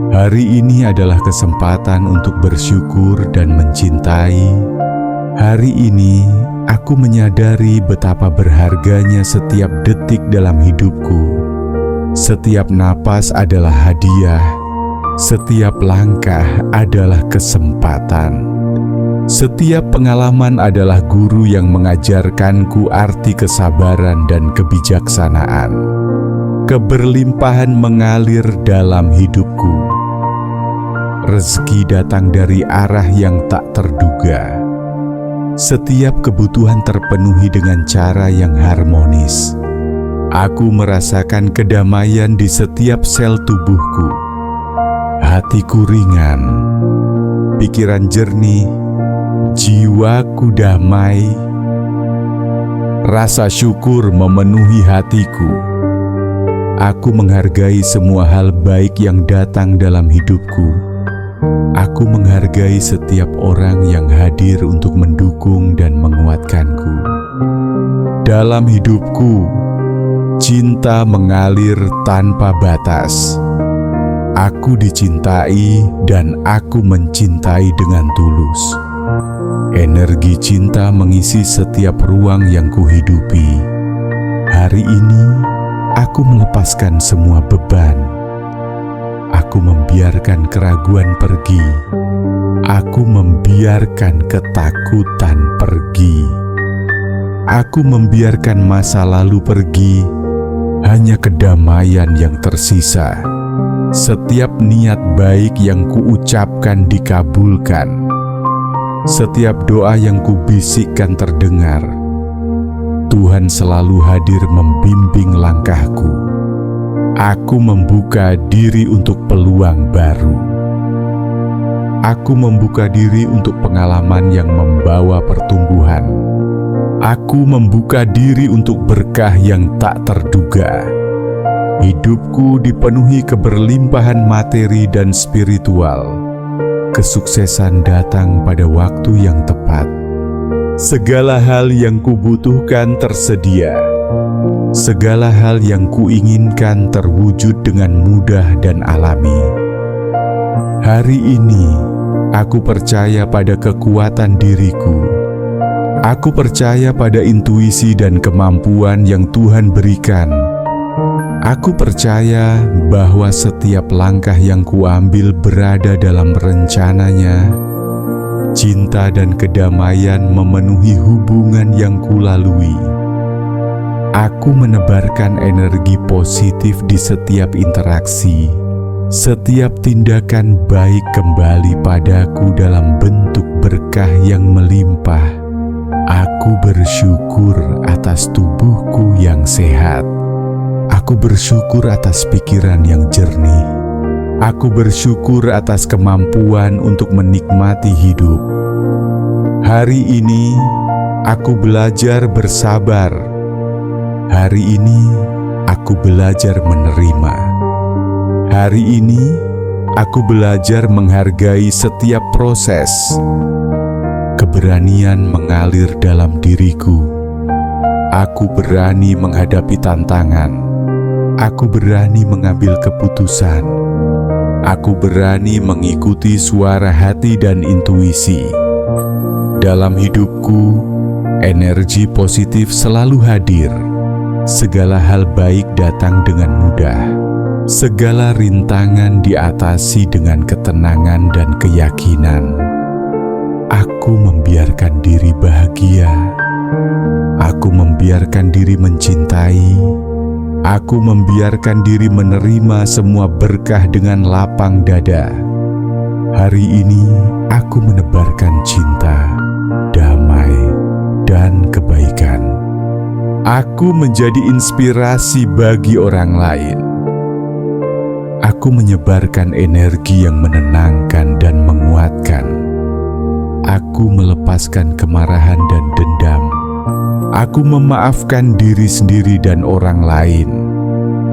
Hari ini adalah kesempatan untuk bersyukur dan mencintai. Hari ini aku menyadari betapa berharganya setiap detik dalam hidupku. Setiap napas adalah hadiah. Setiap langkah adalah kesempatan. Setiap pengalaman adalah guru yang mengajarkanku arti kesabaran dan kebijaksanaan. Keberlimpahan mengalir dalam hidupku. Rezeki datang dari arah yang tak terduga. Setiap kebutuhan terpenuhi dengan cara yang harmonis. Aku merasakan kedamaian di setiap sel tubuhku. Hatiku ringan, pikiran jernih, jiwaku damai. Rasa syukur memenuhi hatiku. Aku menghargai semua hal baik yang datang dalam hidupku. Aku menghargai setiap orang yang hadir untuk mendukung dan menguatkanku. Dalam hidupku, cinta mengalir tanpa batas. Aku dicintai dan aku mencintai dengan tulus. Energi cinta mengisi setiap ruang yang kuhidupi. Hari ini, aku melepaskan semua beban. Aku membiarkan keraguan pergi. Aku membiarkan ketakutan pergi. Aku membiarkan masa lalu pergi. Hanya kedamaian yang tersisa. Setiap niat baik yang kuucapkan dikabulkan. Setiap doa yang kubisikkan terdengar. Tuhan selalu hadir membimbing langkahku. Aku membuka diri untuk peluang baru. Aku membuka diri untuk pengalaman yang membawa pertumbuhan. Aku membuka diri untuk berkah yang tak terduga. Hidupku dipenuhi keberlimpahan materi dan spiritual. Kesuksesan datang pada waktu yang tepat. Segala hal yang kubutuhkan tersedia. Segala hal yang kuinginkan terwujud dengan mudah dan alami. Hari ini, aku percaya pada kekuatan diriku. Aku percaya pada intuisi dan kemampuan yang Tuhan berikan. Aku percaya bahwa setiap langkah yang kuambil berada dalam rencananya. Cinta dan kedamaian memenuhi hubungan yang kulalui. Aku menebarkan energi positif di setiap interaksi. Setiap tindakan baik kembali padaku dalam bentuk berkah yang melimpah. Aku bersyukur atas tubuhku yang sehat. Aku bersyukur atas pikiran yang jernih. Aku bersyukur atas kemampuan untuk menikmati hidup. Hari ini, aku belajar bersabar. Hari ini, aku belajar menerima. Hari ini, aku belajar menghargai setiap proses. Keberanian mengalir dalam diriku. Aku berani menghadapi tantangan. Aku berani mengambil keputusan. Aku berani mengikuti suara hati dan intuisi. Dalam hidupku, energi positif selalu hadir. Segala hal baik datang dengan mudah. Segala rintangan diatasi dengan ketenangan dan keyakinan. Aku membiarkan diri bahagia. Aku membiarkan diri mencintai. Aku membiarkan diri menerima semua berkah dengan lapang dada. Hari ini, Aku menebarkan cinta, damai, dan kebaikan. Aku menjadi inspirasi bagi orang lain. Aku menyebarkan energi yang menenangkan dan menguatkan. Aku melepaskan kemarahan dan dendam. Aku memaafkan diri sendiri dan orang lain.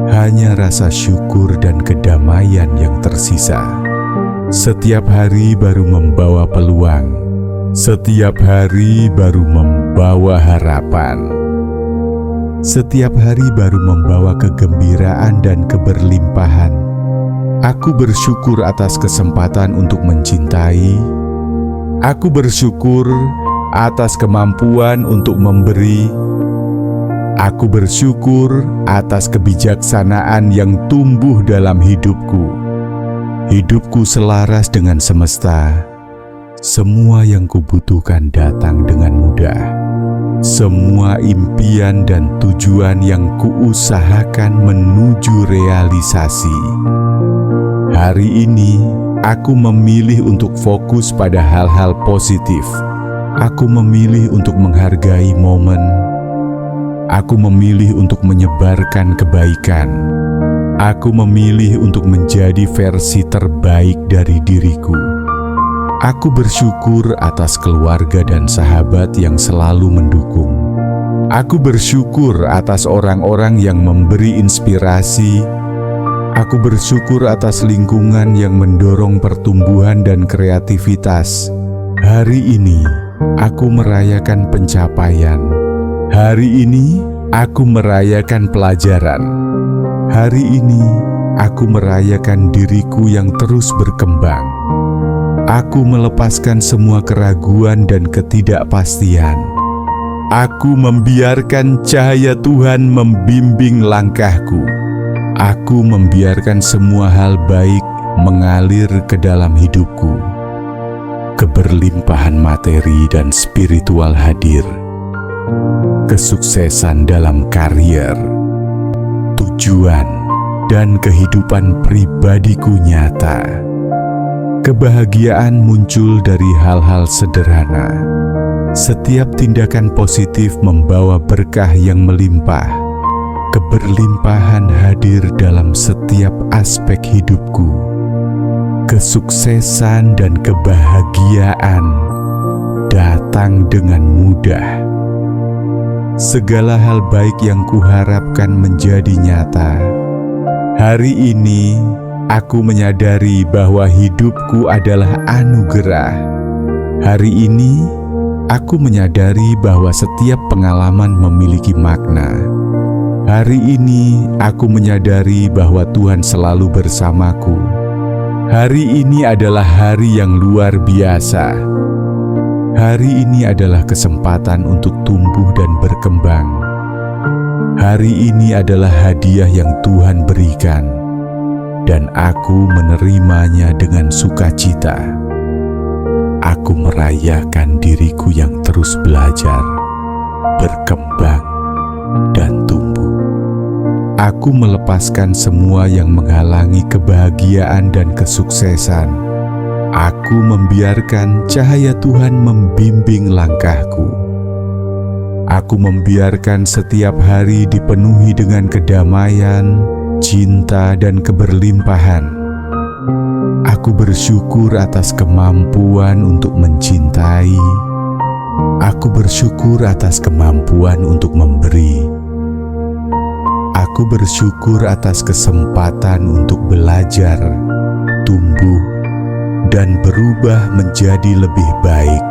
Hanya rasa syukur dan kedamaian yang tersisa. Setiap hari baru membawa peluang. Setiap hari baru membawa harapan. Setiap hari baru membawa kegembiraan dan keberlimpahan. Aku bersyukur atas kesempatan untuk mencintai. Aku bersyukur atas kemampuan untuk memberi. Aku bersyukur atas kebijaksanaan yang tumbuh dalam hidupku. Hidupku selaras dengan semesta. Semua yang kubutuhkan datang dengan mudah. Semua impian dan tujuan yang kuusahakan menuju realisasi. Hari ini, aku memilih untuk fokus pada hal-hal positif. Aku memilih untuk menghargai momen. Aku memilih untuk menyebarkan kebaikan. Aku memilih untuk menjadi versi terbaik dari diriku. Aku bersyukur atas keluarga dan sahabat yang selalu mendukung. Aku bersyukur atas orang-orang yang memberi inspirasi. Aku bersyukur atas lingkungan yang mendorong pertumbuhan dan kreativitas. Hari ini, aku merayakan pencapaian. Hari ini, aku merayakan pelajaran. Hari ini, aku merayakan diriku yang terus berkembang. Aku melepaskan semua keraguan dan ketidakpastian. Aku membiarkan cahaya Tuhan membimbing langkahku. Aku membiarkan semua hal baik mengalir ke dalam hidupku. Keberlimpahan materi dan spiritual hadir. Kesuksesan dalam karier, tujuan, dan kehidupan pribadiku nyata. Kebahagiaan muncul dari hal-hal sederhana. Setiap tindakan positif membawa berkah yang melimpah. Keberlimpahan hadir dalam setiap aspek hidupku. Kesuksesan dan kebahagiaan datang dengan mudah. Segala hal baik yang kuharapkan menjadi nyata. Hari ini, aku menyadari bahwa hidupku adalah anugerah. Hari ini, aku menyadari bahwa setiap pengalaman memiliki makna. Hari ini, aku menyadari bahwa Tuhan selalu bersamaku. Hari ini adalah hari yang luar biasa. Hari ini adalah kesempatan untuk tumbuh dan berkembang. Hari ini adalah hadiah yang Tuhan berikan, dan aku menerimanya dengan sukacita. Aku merayakan diriku yang terus belajar, berkembang, dan tumbuh. Aku melepaskan semua yang menghalangi kebahagiaan dan kesuksesan. Aku membiarkan cahaya Tuhan membimbing langkahku. Aku membiarkan setiap hari dipenuhi dengan kedamaian, cinta, dan keberlimpahan. Aku bersyukur atas kemampuan untuk mencintai. Aku bersyukur atas kemampuan untuk memberi. Aku bersyukur atas kesempatan untuk belajar, tumbuh, dan berubah menjadi lebih baik.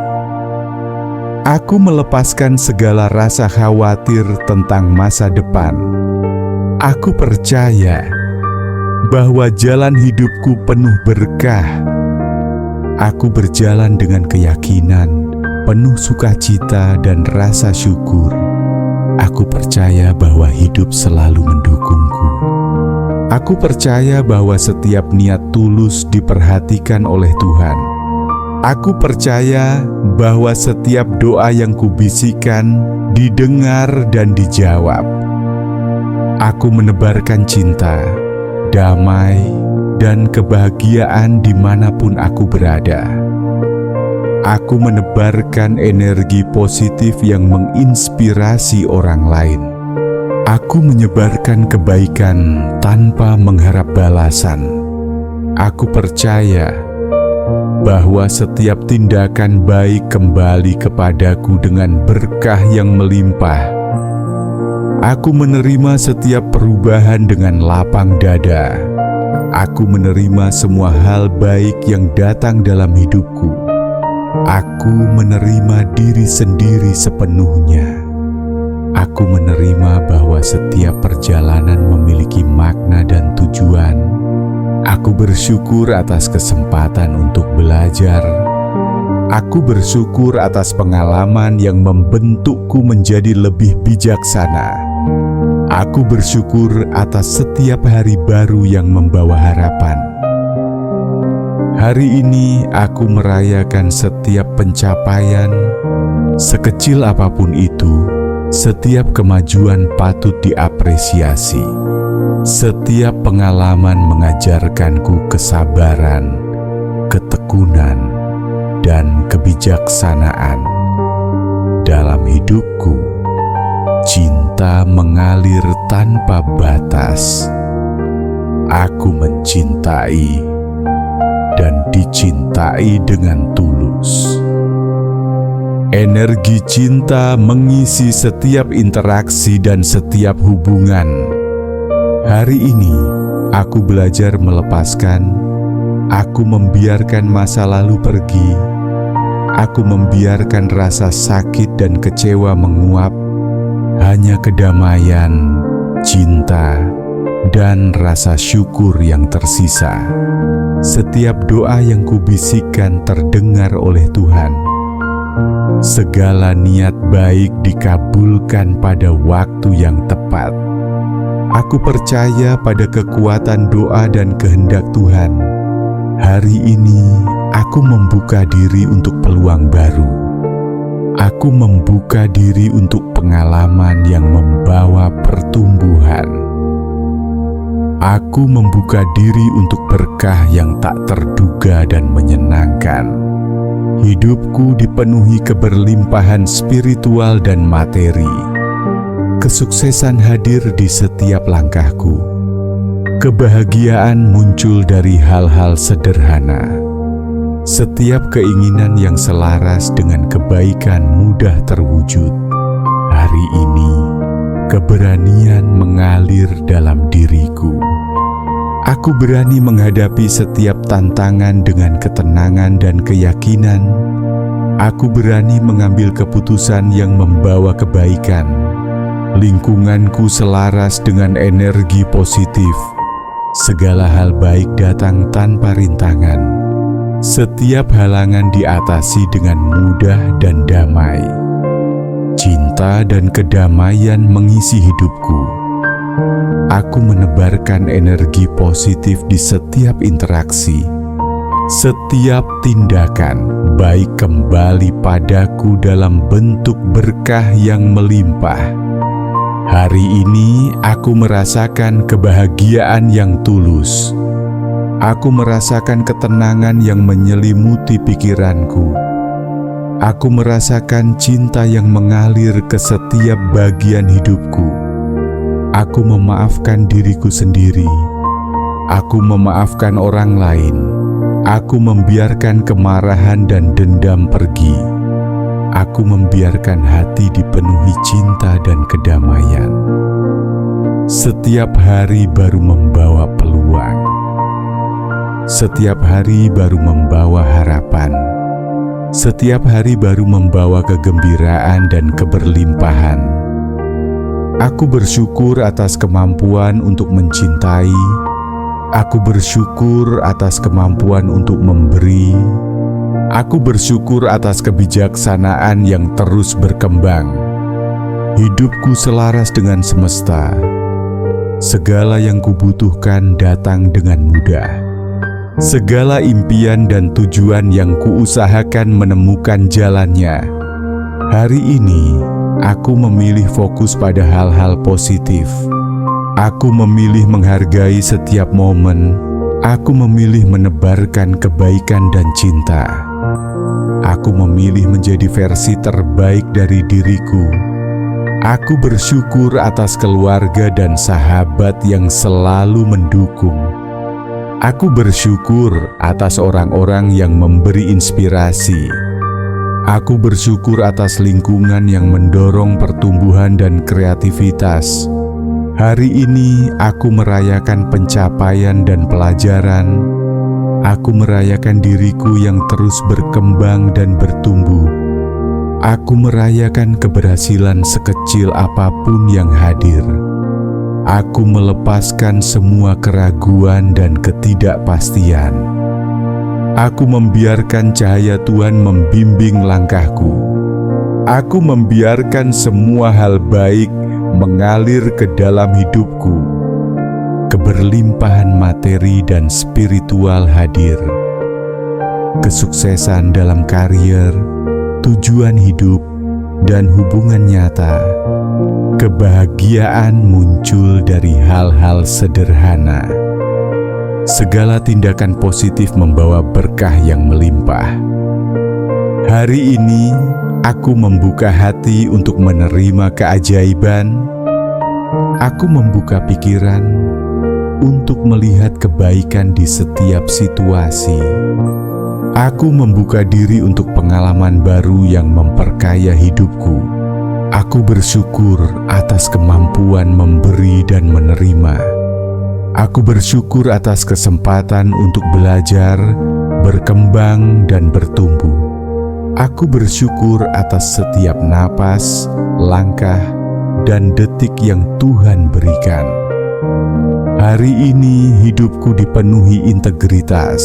Aku melepaskan segala rasa khawatir tentang masa depan. Aku percaya bahwa jalan hidupku penuh berkah. Aku berjalan dengan keyakinan, penuh sukacita dan rasa syukur. Aku percaya bahwa hidup selalu mendukungku. Aku percaya bahwa setiap niat tulus diperhatikan oleh Tuhan. Aku percaya bahwa setiap doa yang kubisikkan didengar dan dijawab. Aku menebarkan cinta, damai, dan kebahagiaan dimanapun aku berada. Aku menebarkan energi positif yang menginspirasi orang lain. Aku menyebarkan kebaikan tanpa mengharap balasan. Aku percaya bahwa setiap tindakan baik kembali kepadaku dengan berkah yang melimpah. Aku menerima setiap perubahan dengan lapang dada. Aku menerima semua hal baik yang datang dalam hidupku. Aku menerima diri sendiri sepenuhnya. Aku menerima bahwa setiap perjalanan memiliki makna dan tujuan. Aku bersyukur atas kesempatan untuk belajar. Aku bersyukur atas pengalaman yang membentukku menjadi lebih bijaksana. Aku bersyukur atas setiap hari baru yang membawa harapan. Hari ini aku merayakan setiap pencapaian, sekecil apapun itu. Setiap kemajuan patut diapresiasi. Setiap pengalaman mengajarkanku kesabaran, ketekunan, dan kebijaksanaan. Dalam hidupku, cinta mengalir tanpa batas. Aku mencintai dan dicintai dengan tulus. Energi cinta mengisi setiap interaksi dan setiap hubungan. Hari ini, aku belajar melepaskan. Aku membiarkan masa lalu pergi. Aku membiarkan rasa sakit dan kecewa menguap. Hanya kedamaian, cinta, dan rasa syukur yang tersisa. Setiap doa yang kubisikkan terdengar oleh Tuhan. Segala niat baik dikabulkan pada waktu yang tepat. Aku percaya pada kekuatan doa dan kehendak Tuhan. Hari ini aku membuka diri untuk peluang baru. Aku membuka diri untuk pengalaman yang membawa pertumbuhan. Aku membuka diri untuk berkah yang tak terduga dan menyenangkan. Hidupku dipenuhi keberlimpahan spiritual dan materi. Kesuksesan hadir di setiap langkahku. Kebahagiaan muncul dari hal-hal sederhana. Setiap keinginan yang selaras dengan kebaikan mudah terwujud. Hari ini, keberanian mengalir dalam diriku. Aku berani menghadapi setiap tantangan dengan ketenangan dan keyakinan. Aku berani mengambil keputusan yang membawa kebaikan. Lingkunganku selaras dengan energi positif. Segala hal baik datang tanpa rintangan. Setiap halangan diatasi dengan mudah dan damai. Cinta dan kedamaian mengisi hidupku. Aku menebarkan energi positif di setiap interaksi. Setiap tindakan baik kembali padaku dalam bentuk berkah yang melimpah. Hari ini aku merasakan kebahagiaan yang tulus. Aku merasakan ketenangan yang menyelimuti pikiranku. Aku merasakan cinta yang mengalir ke setiap bagian hidupku. Aku memaafkan diriku sendiri. Aku memaafkan orang lain. Aku membiarkan kemarahan dan dendam pergi. Aku membiarkan hati dipenuhi cinta dan kedamaian. Setiap hari baru membawa peluang. Setiap hari baru membawa harapan. Setiap hari baru membawa kegembiraan dan keberlimpahan. Aku bersyukur atas kemampuan untuk mencintai. Aku bersyukur atas kemampuan untuk memberi. Aku bersyukur atas kebijaksanaan yang terus berkembang. Hidupku selaras dengan semesta. Segala yang kubutuhkan datang dengan mudah. Segala impian dan tujuan yang kuusahakan menemukan jalannya. Hari ini, aku memilih fokus pada hal-hal positif. Aku memilih menghargai setiap momen. Aku memilih menebarkan kebaikan dan cinta. Aku memilih menjadi versi terbaik dari diriku. Aku bersyukur atas keluarga dan sahabat yang selalu mendukung. Aku bersyukur atas orang-orang yang memberi inspirasi. Aku bersyukur atas lingkungan yang mendorong pertumbuhan dan kreativitas. Hari ini aku merayakan pencapaian dan pelajaran. Aku merayakan diriku yang terus berkembang dan bertumbuh. Aku merayakan keberhasilan sekecil apapun yang hadir. Aku melepaskan semua keraguan dan ketidakpastian. Aku membiarkan cahaya Tuhan membimbing langkahku. Aku membiarkan semua hal baik mengalir ke dalam hidupku. Keberlimpahan materi dan spiritual hadir. Kesuksesan dalam karier, tujuan hidup, dan hubungan nyata. Kebahagiaan muncul dari hal-hal sederhana. Segala tindakan positif membawa berkah yang melimpah. Hari ini aku membuka hati untuk menerima keajaiban. Aku membuka pikiran untuk melihat kebaikan di setiap situasi. Aku membuka diri untuk pengalaman baru yang memperkaya hidupku. Aku bersyukur atas kemampuan memberi dan menerima. Aku bersyukur atas kesempatan untuk belajar, berkembang, dan bertumbuh. Aku bersyukur atas setiap napas, langkah, dan detik yang Tuhan berikan. Hari ini hidupku dipenuhi integritas.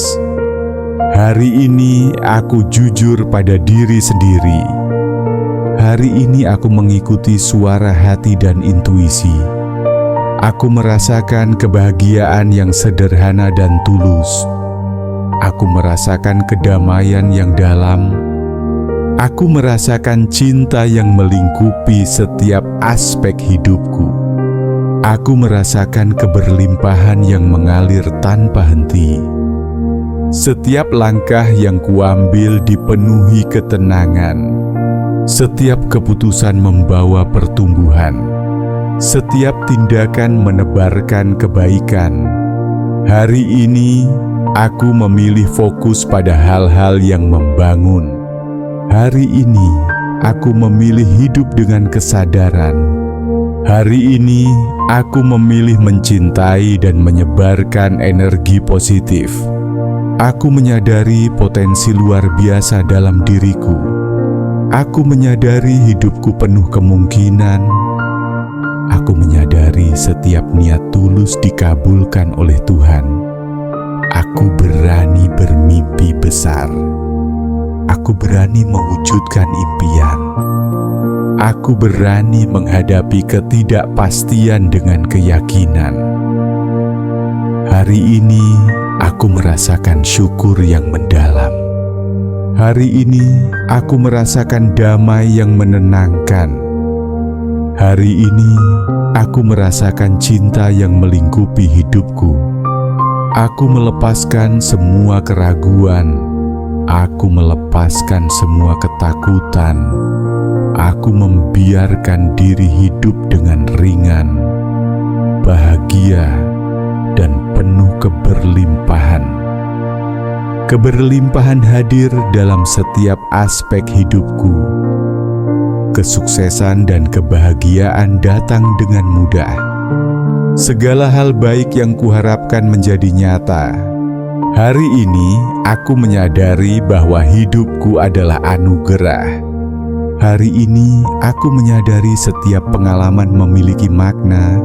Hari ini aku jujur pada diri sendiri. Hari ini aku mengikuti suara hati dan intuisi. Aku merasakan kebahagiaan yang sederhana dan tulus. Aku merasakan kedamaian yang dalam. Aku merasakan cinta yang melingkupi setiap aspek hidupku. Aku merasakan keberlimpahan yang mengalir tanpa henti. Setiap langkah yang kuambil dipenuhi ketenangan. Setiap keputusan membawa pertumbuhan. Setiap tindakan menebarkan kebaikan. Hari ini aku memilih fokus pada hal-hal yang membangun. Hari ini aku memilih hidup dengan kesadaran. Hari ini aku memilih mencintai dan menyebarkan energi positif. Aku menyadari potensi luar biasa dalam diriku. Aku menyadari hidupku penuh kemungkinan. Aku menyadari setiap niat tulus dikabulkan oleh Tuhan. Aku berani bermimpi besar. Aku berani mewujudkan impian. Aku berani menghadapi ketidakpastian dengan keyakinan. Hari ini aku merasakan syukur yang mendalam. Hari ini aku merasakan damai yang menenangkan. Hari ini aku merasakan cinta yang melingkupi hidupku. Aku melepaskan semua keraguan. Aku melepaskan semua ketakutan. Aku membiarkan diri hidup dengan ringan, bahagia, dan penuh keberlimpahan. Keberlimpahan hadir dalam setiap aspek hidupku. Kesuksesan dan kebahagiaan datang dengan mudah. Segala hal baik yang kuharapkan menjadi nyata. Hari ini aku menyadari bahwa hidupku adalah anugerah. Hari ini aku menyadari setiap pengalaman memiliki makna.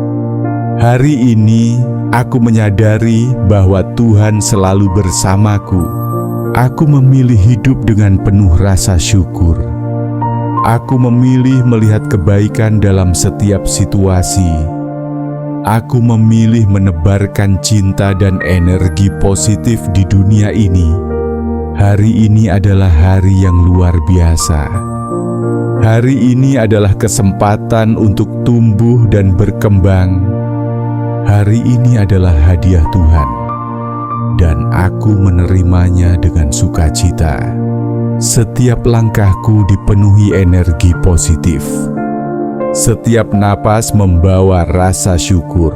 Hari ini aku menyadari bahwa Tuhan selalu bersamaku. Aku memilih hidup dengan penuh rasa syukur. Aku memilih melihat kebaikan dalam setiap situasi. Aku memilih menebarkan cinta dan energi positif di dunia ini. Hari ini adalah hari yang luar biasa. Hari ini adalah kesempatan untuk tumbuh dan berkembang. Hari ini adalah hadiah Tuhan. dan aku menerimanya dengan sukacita. Setiap langkahku dipenuhi energi positif. Setiap napas membawa rasa syukur.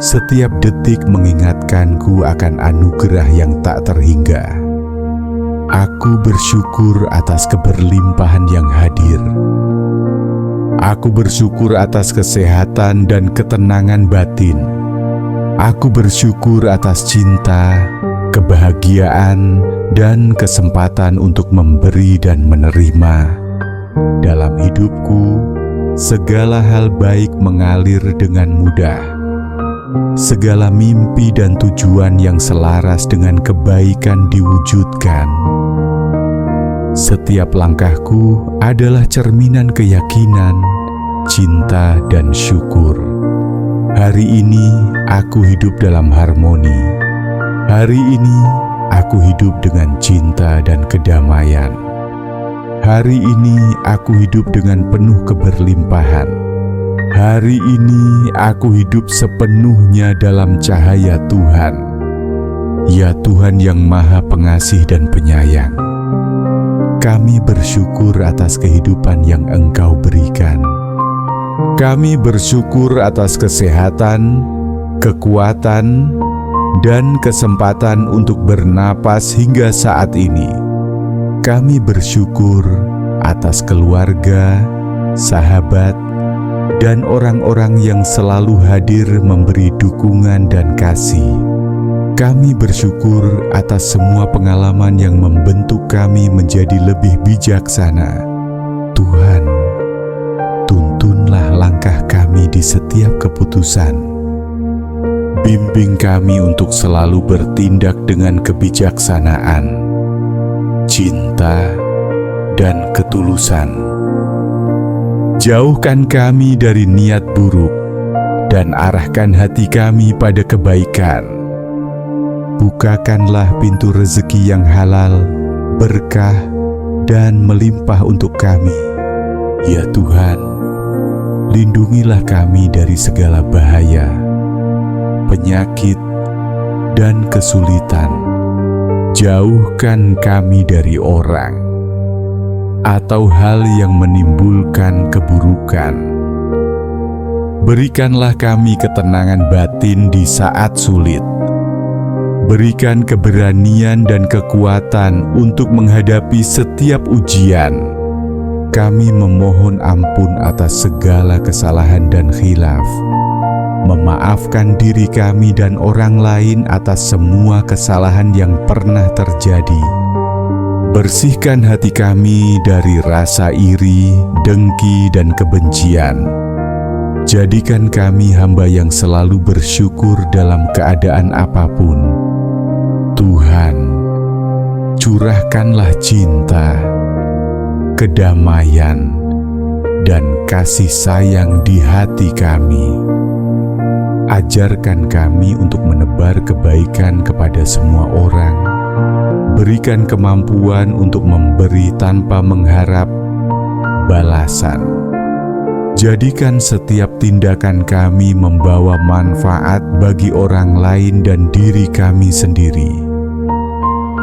Setiap detik mengingatkanku akan anugerah yang tak terhingga. Aku bersyukur atas keberlimpahan yang hadir. Aku bersyukur atas kesehatan dan ketenangan batin. Aku bersyukur atas cinta, kebahagiaan, dan kesempatan untuk memberi dan menerima. Dalam hidupku, segala hal baik mengalir dengan mudah. Segala mimpi dan tujuan yang selaras dengan kebaikan diwujudkan. Setiap langkahku adalah cerminan keyakinan, cinta, dan syukur. Hari ini aku hidup dalam harmoni. Hari ini aku hidup dengan cinta dan kedamaian. Hari ini aku hidup dengan penuh keberlimpahan. Hari ini aku hidup sepenuhnya dalam cahaya Tuhan. Ya Tuhan yang Maha Pengasih dan Penyayang, kami bersyukur atas kehidupan yang Engkau berikan. Kami bersyukur atas kesehatan, kekuatan, dan kesempatan untuk bernapas hingga saat ini. Kami bersyukur atas keluarga, sahabat, dan orang-orang yang selalu hadir memberi dukungan dan kasih. Kami bersyukur atas semua pengalaman yang membentuk kami menjadi lebih bijaksana. Tuhan, tuntunlah langkah kami di setiap keputusan. Bimbing kami untuk selalu bertindak dengan kebijaksanaan, cinta, dan ketulusan. Jauhkan kami dari niat buruk dan arahkan hati kami pada kebaikan. Bukakanlah pintu rezeki yang halal, berkah, dan melimpah untuk kami. Ya Tuhan, lindungilah kami dari segala bahaya, penyakit, dan kesulitan. Jauhkan kami dari orang atau hal yang menimbulkan keburukan. Berikanlah kami ketenangan batin di saat sulit. Berikan keberanian dan kekuatan untuk menghadapi setiap ujian. Kami memohon ampun atas segala kesalahan dan khilaf. Memaafkan diri kami dan orang lain atas semua kesalahan yang pernah terjadi. Bersihkan hati kami dari rasa iri, dengki, dan kebencian. Jadikan kami hamba yang selalu bersyukur dalam keadaan apapun. Tuhan, curahkanlah cinta, kedamaian, dan kasih sayang di hati kami. Ajarkan kami untuk menebar kebaikan kepada semua orang. Berikan kemampuan untuk memberi tanpa mengharap balasan. Jadikan setiap tindakan kami membawa manfaat bagi orang lain dan diri kami sendiri.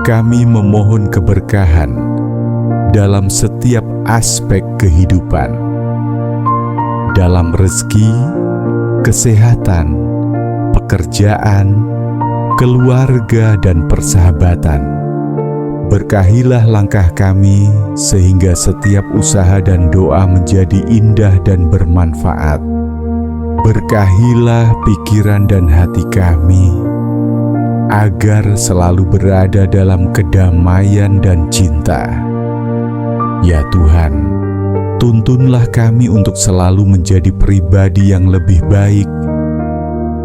Kami memohon keberkahan dalam setiap aspek kehidupan, dalam rezeki, kesehatan, pekerjaan, keluarga, dan persahabatan. Berkahilah langkah kami sehingga setiap usaha dan doa menjadi indah dan bermanfaat. Berkahilah pikiran dan hati kami agar selalu berada dalam kedamaian dan cinta. Ya Tuhan, tuntunlah kami untuk selalu menjadi pribadi yang lebih baik.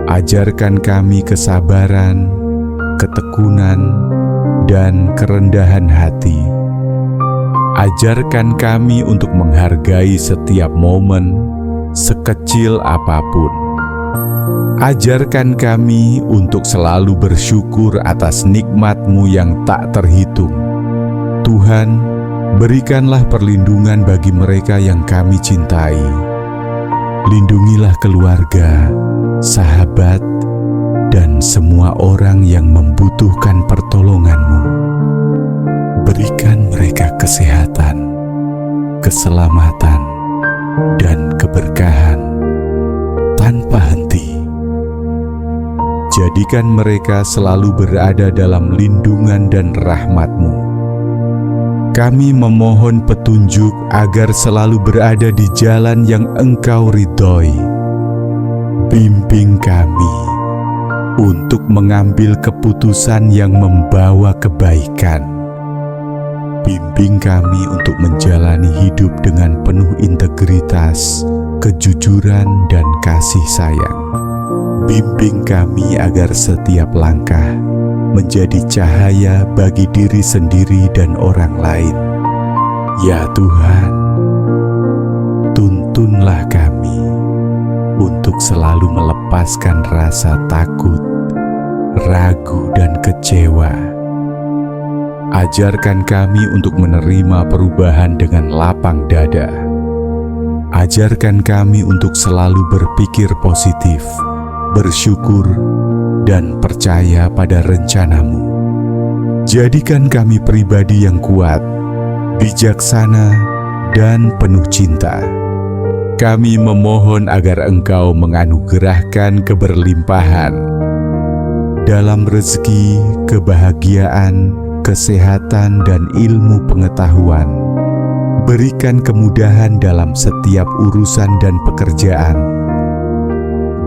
Ajarkan kami kesabaran, ketekunan, dan kerendahan hati. Ajarkan kami untuk menghargai setiap momen, sekecil apapun. Ajarkan kami untuk selalu bersyukur atas nikmat-Mu yang tak terhitung. Tuhan, berikanlah perlindungan bagi mereka yang kami cintai. Lindungilah keluarga, sahabat, dan dan semua orang yang membutuhkan pertolongan-Mu. Berikan mereka kesehatan, keselamatan, dan keberkahan tanpa henti. Jadikan mereka selalu berada dalam lindungan dan rahmat-Mu. Kami memohon petunjuk agar selalu berada di jalan yang Engkau ridhoi. Bimbing kami untuk mengambil keputusan yang membawa kebaikan. Bimbing kami untuk menjalani hidup dengan penuh integritas, kejujuran, dan kasih sayang. Bimbing kami agar setiap langkah menjadi cahaya bagi diri sendiri dan orang lain. Ya Tuhan, tuntunlah kami untuk selalu melepaskan rasa takut, ragu, dan kecewa. Ajarkan kami untuk menerima perubahan dengan lapang dada. Ajarkan kami untuk selalu berpikir positif, bersyukur, dan percaya pada rencana-Mu. Jadikan kami pribadi yang kuat, bijaksana, dan penuh cinta. Kami memohon agar Engkau menganugerahkan keberlimpahan dalam rezeki, kebahagiaan, kesehatan, dan ilmu pengetahuan. Berikan kemudahan dalam setiap urusan dan pekerjaan.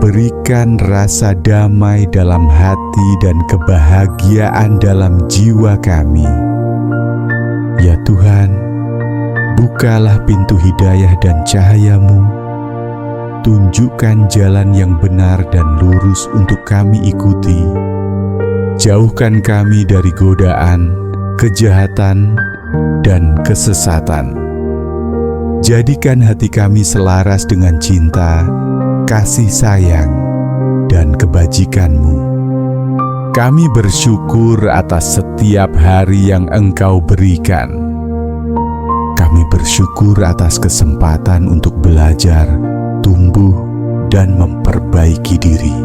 Berikan rasa damai dalam hati dan kebahagiaan dalam jiwa kami. Ya Tuhan, bukalah pintu hidayah dan cahaya-Mu. Tunjukkan jalan yang benar dan lurus untuk kami ikuti. Jauhkan kami dari godaan, kejahatan, dan kesesatan. Jadikan hati kami selaras dengan cinta, kasih sayang, dan kebajikan-Mu. Kami bersyukur atas setiap hari yang Engkau berikan. Kami bersyukur atas kesempatan untuk belajar, tumbuh, dan memperbaiki diri.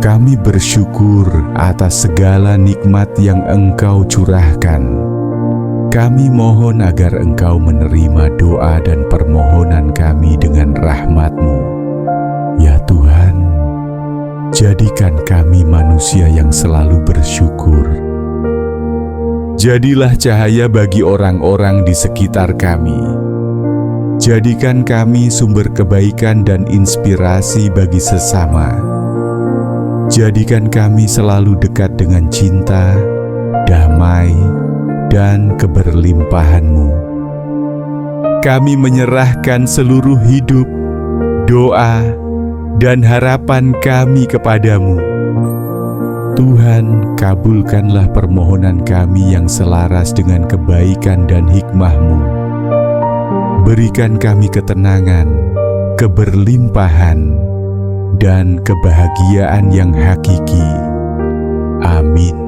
Kami bersyukur atas segala nikmat yang Engkau curahkan. Kami mohon agar Engkau menerima doa dan permohonan kami dengan rahmat-Mu. Ya Tuhan, jadikan kami manusia yang selalu bersyukur. Jadilah cahaya bagi orang-orang di sekitar kami. Jadikan kami sumber kebaikan dan inspirasi bagi sesama. Jadikan kami selalu dekat dengan cinta, damai, dan keberlimpahan-Mu. Kami menyerahkan seluruh hidup, doa, dan harapan kami kepadamu. Tuhan, kabulkanlah permohonan kami yang selaras dengan kebaikan dan hikmah-Mu. Berikan kami ketenangan, keberlimpahan, dan kebahagiaan yang hakiki. Amin.